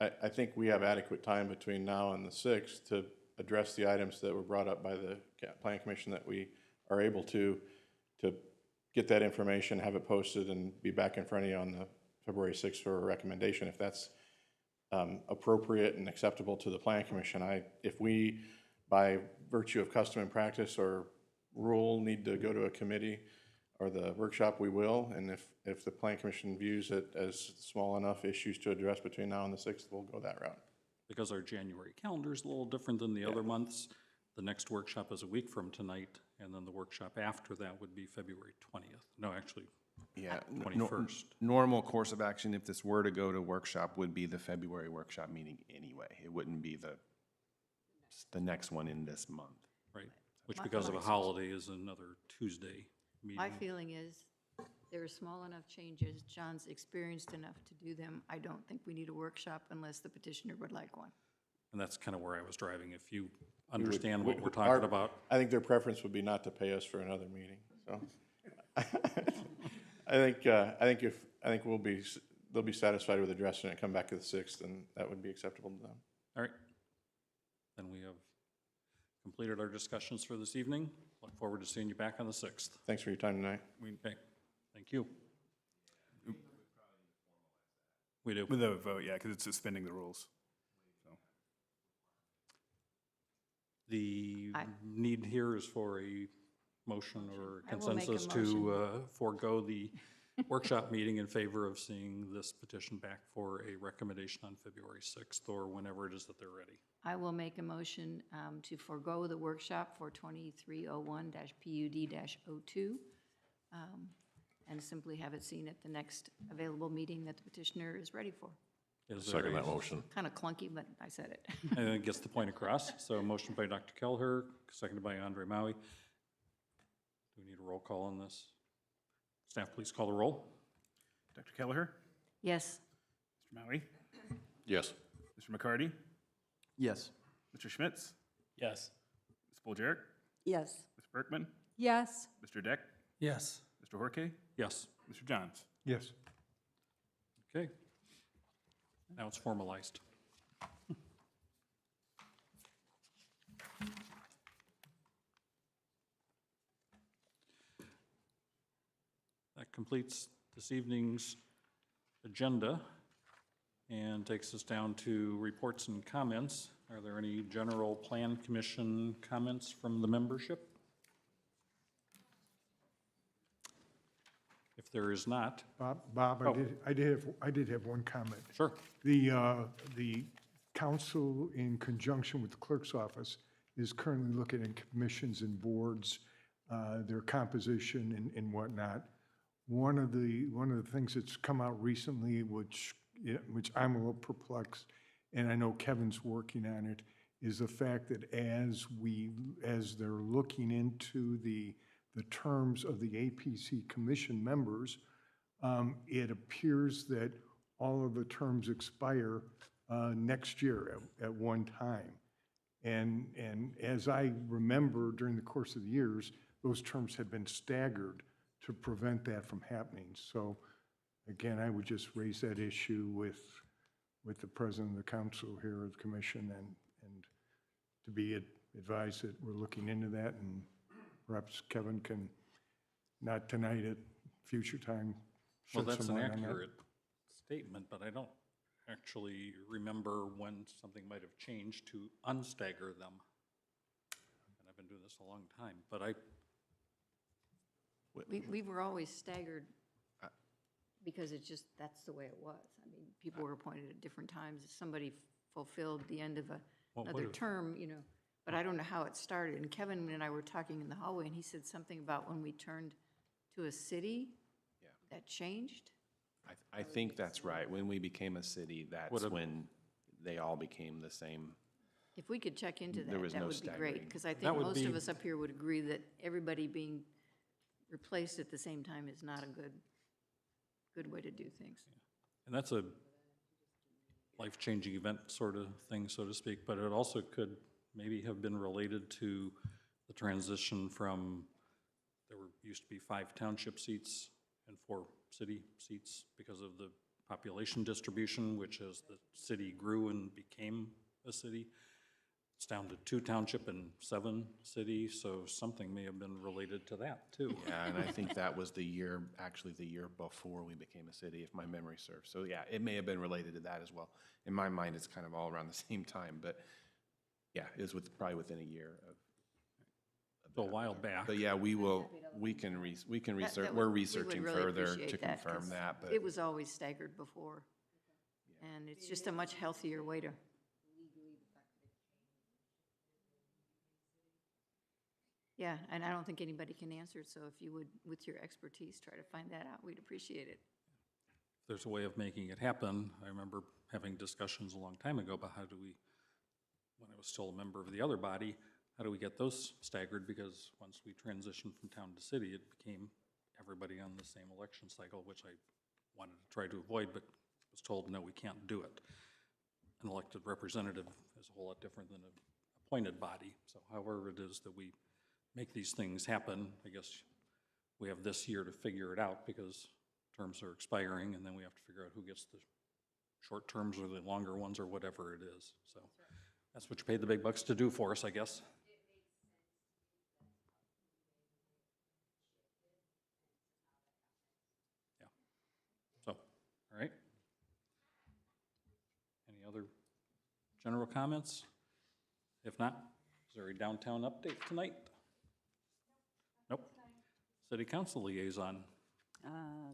I think we have adequate time between now and the 6th to address the items that were brought up by the Plan Commission that we are able to get that information, have it posted, and be back in front of you on the February 6th for a recommendation. If that's appropriate and acceptable to the Plan Commission. If we, by virtue of custom and practice or rule, need to go to a committee or the workshop, we will. And if the Plan Commission views it as small enough issues to address between now and the 6th, we'll go that route. Because our January calendar is a little different than the other months. The next workshop is a week from tonight, And then the workshop after that would be February 20th. No, actually, Yeah. 21st. Normal course of action, if this were to go to workshop, would be the February workshop meeting anyway. It wouldn't be the next one in this month. Right, which because of a holiday is another Tuesday meeting. My feeling is, there are small enough changes, John's experienced enough to do them. I don't think we need a workshop unless the petitioner would like one. And that's kind of where I was driving. If you understand what we're talking Our- about. I think their preference would be not to pay us for another meeting, so. I think they'll be satisfied with addressing it, come back to the 6th, and that would be acceptable to them. All right. Then we have completed our discussions for this evening. Look forward to seeing you back on the 6th. Thanks for your time tonight. Okay, thank you. We do. With a vote, yeah, because it's suspending the rules. So, The need here is for a motion or I will make a consensus to forego the workshop meeting in favor of seeing this petition back for a recommendation on February 6th or whenever it is that they're ready. I will make a motion to forego the workshop for 2301-PUD-02 and simply have it seen at the next available meeting that the petitioner is ready for. Is there Second a- that motion. Kind of clunky, but I said it. I think it gets the point across. So a motion by Dr. Kelleher, seconded by Andre Maui. Do we need a roll call on this? Staff, please call the roll. Dr. Kelleher, Yes. Mr. Maui, Yes. Mr. McCarty, Yes. Mr. Schmitz, Yes. Ms. Bolger, Yes. Ms. Berkman, Yes. Mr. Deck, Yes. Mr. Horke, Yes. Mr. Johns. Yes. Okay. Now it's formalized. That completes this evening's agenda and takes us down to reports and comments. Are there any general plan commission comments from the membership? If there is not, Bob, Oh. I did have one comment. sure. The council, in conjunction with the clerk's office, is currently looking at commissions and boards, their composition and whatnot. One of the things that's come out recently, which I'm a little perplexed, and I know Kevin's working on it, is the fact that as they're looking into the terms of the APC commission members, it appears that all of the terms expire next year at one time. And as I remember, during the course of the years, those terms had been staggered to prevent that from happening. So again, I would just raise that issue with the president of the council here of the commission and to be advised that we're looking into that, and perhaps Kevin can, not tonight, at future time, Well, shed that's some an light on that. accurate statement, but I don't actually remember when something might have changed to unstagger them. And I've been doing this a long time, but We were always staggered because it's just, that's the way it was. I mean, people were appointed at different times. If somebody fulfilled the end of What another would've- term, but I don't know how it started. And Kevin and I were talking in the hallway, and he said something about when we turned to a city, that changed. I think that's right. When we became a city, that's Would've- when they all became the same. If we could check into There that, was that no would be great. staggering. Because I That think would most of be- us up here would agree that everybody being replaced at the same time is not a good way to do things. and that's a life-changing event sort of thing, so to speak, but it also could maybe have been related to the transition from, used to be 5 township seats and 4 city seats because of the population distribution, which as the city grew and became a city, it's down to 2 township and 7 city, so something may have been related to that too. Yeah, and I think that was the year before we became a city, if my memory serves. So yeah, it may have been related to that as well. In my mind, it's kind of all around the same time, but yeah, it was probably within a year of. So a while back. But yeah, we can research, That we're would- we researching would really further appreciate to that, confirm 'cause that, but. It was always staggered before. And it's just a much healthier way to. Yeah, and I don't think anybody can answer it, so if you would, with your expertise, try to find that out, we'd appreciate it. If there's a way of making it happen, I remember having discussions a long time ago about how do we, when I was still a member of the other body, how do we get those staggered? Because once we transitioned from town to city, it became everybody on the same election cycle, which I wanted to try to avoid, but was told, no, we can't do it. An elected representative is a whole lot different than an appointed body. So however it is that we make these things happen, I guess we have this year to figure it out because terms are expiring, and then we have to figure out who gets the short terms or the longer ones or whatever it is. So that's what you paid the big bucks to do for us, I guess. Yeah. So, all right. Any other general comments? If not, is there a downtown update tonight? Nope. City council liaison.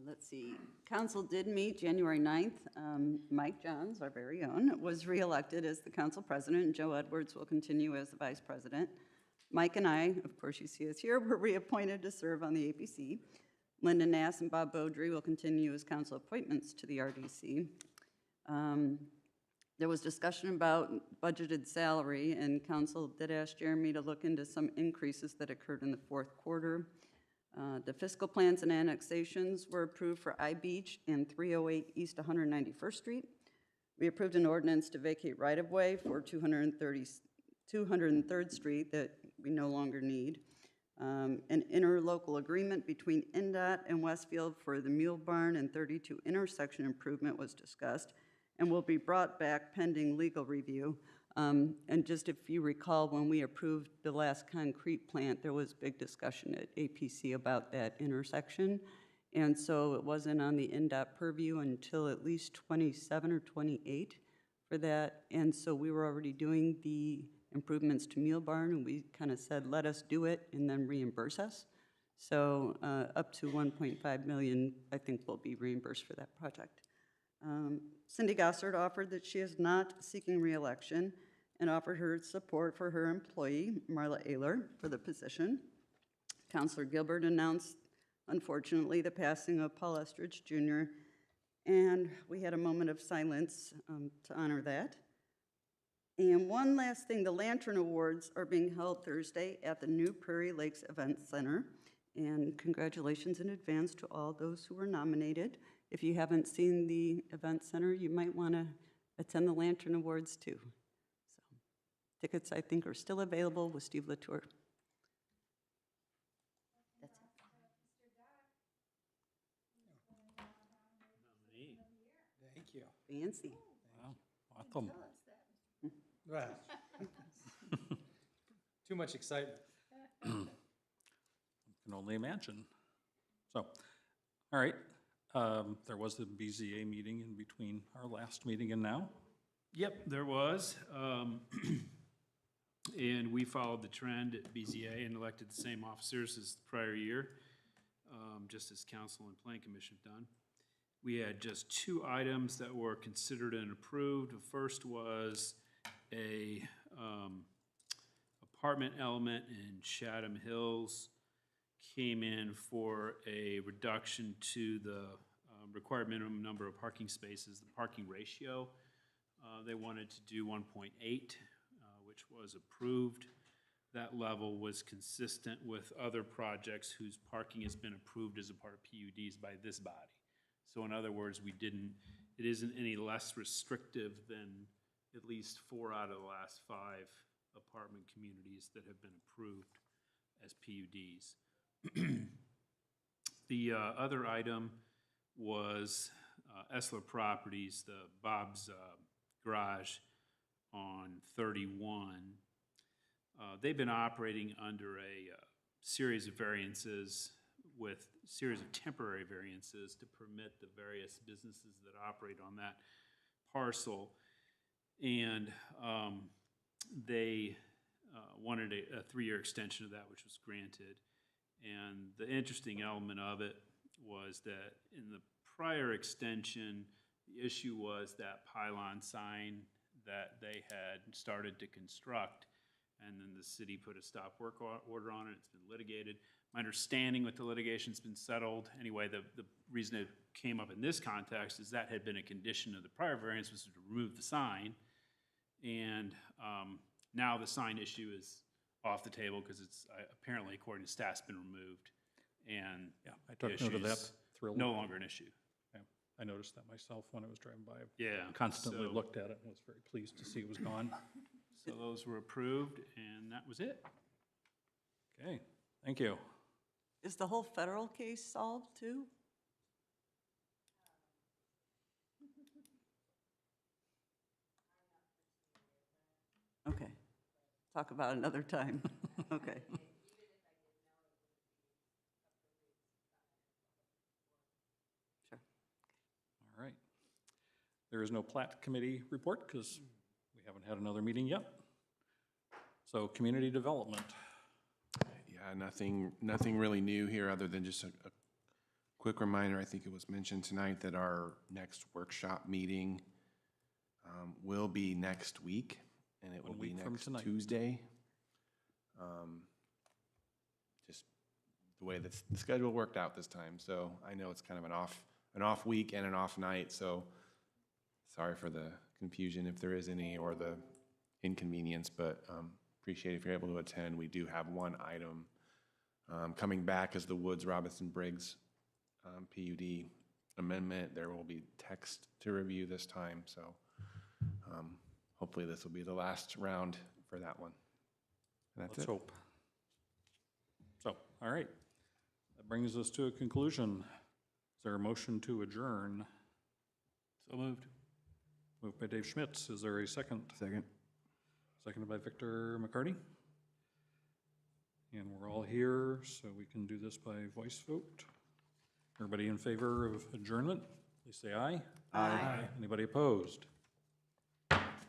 Let's see, council did meet January 9th. Mike Johns, our very own, was reelected as the council president, and Joe Edwards will continue as the vice president. Mike and I, of course you see us here, were reappointed to serve on the APC. Linda Nass and Bob Beaudry will continue as council appointments to the RDC. There was discussion about budgeted salary, and council did ask Jeremy to look into some increases that occurred in the fourth quarter. The fiscal plans and annexations were approved for I-Beach and 308 East 191st Street. We approved an ordinance to vacate right-of-way for 203rd Street that we no longer need. An interlocal agreement between NDOT and Westfield for the Mule Barn and 32 intersection improvement was discussed and will be brought back pending legal review. And just if you recall, when we approved the last concrete plant, there was big discussion at APC about that intersection. And so it wasn't on the NDOT purview until at least 27 or 28 for that. And so we were already doing the improvements to Mule Barn, and we kind of said, let us do it and then reimburse us. So up to 1.5 million, I think, will be reimbursed for that project. Cindy Gossard offered that she is not seeking reelection and offered her support for her employee, Marla Ayler, for the position. Councilor Gilbert announced, unfortunately, the passing of Paul Estridge Jr., and we had a moment of silence to honor that. And one last thing, the Lantern Awards are being held Thursday at the New Prairie Lakes Event Center, and congratulations in advance to all those who were nominated. If you haven't seen the event center, you might want to attend the Lantern Awards too. So, tickets, I think, are still available with Steve Latour. That's it. Thank you. Fancy. Wow, awesome. Well, too much excitement. Can only imagine. So, all right. There was the BZA meeting in between our last meeting and now. Yep, there was. And we followed the trend at BZA and elected the same officers as the prior year, just as council and plan commission have done. We had just 2 items that were considered and approved. The first was a apartment element in Chatham Hills came in for a reduction to the required minimum number of parking spaces, the parking ratio. They wanted to do 1.8, which was approved. That level was consistent with other projects whose parking has been approved as a part of PUDs by this body. So in other words, it isn't any less restrictive than at least 4 out of the last 5 apartment communities that have been approved as PUDs. The other item was Essler Properties, the Bob's Garage on 31. They've been operating under a series of variances with series of temporary variances to permit the various businesses that operate on that parcel. And they wanted a 3-year extension of that, which was granted. And the interesting element of it was that in the prior extension, the issue was that pylon sign that they had started to construct and then the city put a stop work order on it. It's been litigated. My understanding with the litigation's been settled. Anyway, the reason it came up in this context is that had been a condition of the prior variance, was to remove the sign. And now the sign issue is off the table because it's apparently, according to staff, been removed. And Yeah, I the took note of that. issue's Thrilled. no longer an issue. Yeah, I noticed that myself when I was driving by. Yeah. Constantly so- looked at it and was very pleased to see it was gone. So those were approved, and that was it. Okay, thank you. Is the whole federal case solved too? Okay, talk about another time. Okay. Sure. All right. There is no plat committee report because we haven't had another meeting yet. So community development. Yeah, nothing really new here, other than just a quick reminder. I think it was mentioned tonight that our next workshop meeting will be next week, and it will 1 be week from next tonight. Tuesday. Just the way that the schedule worked out this time, so I know it's kind of an off week and an off night, so sorry for the confusion if there is any, or the inconvenience, but appreciate if you're able to attend. We do have one item coming back as the Woods Robinson Briggs PUD amendment. There will be text to review this time, so hopefully this will be the last round for that one. And that's Let's it. hope. So, all right. That brings us to a conclusion. Is there a motion to adjourn? So moved. Moved by Dave Schmitz. Is there a second? Second. Seconded by Victor McCarty. And we're all here, so we can do this by voice vote. Everybody in favor of adjournment, please say aye. Aye. Anybody opposed?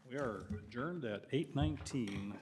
We are adjourned at 8:19.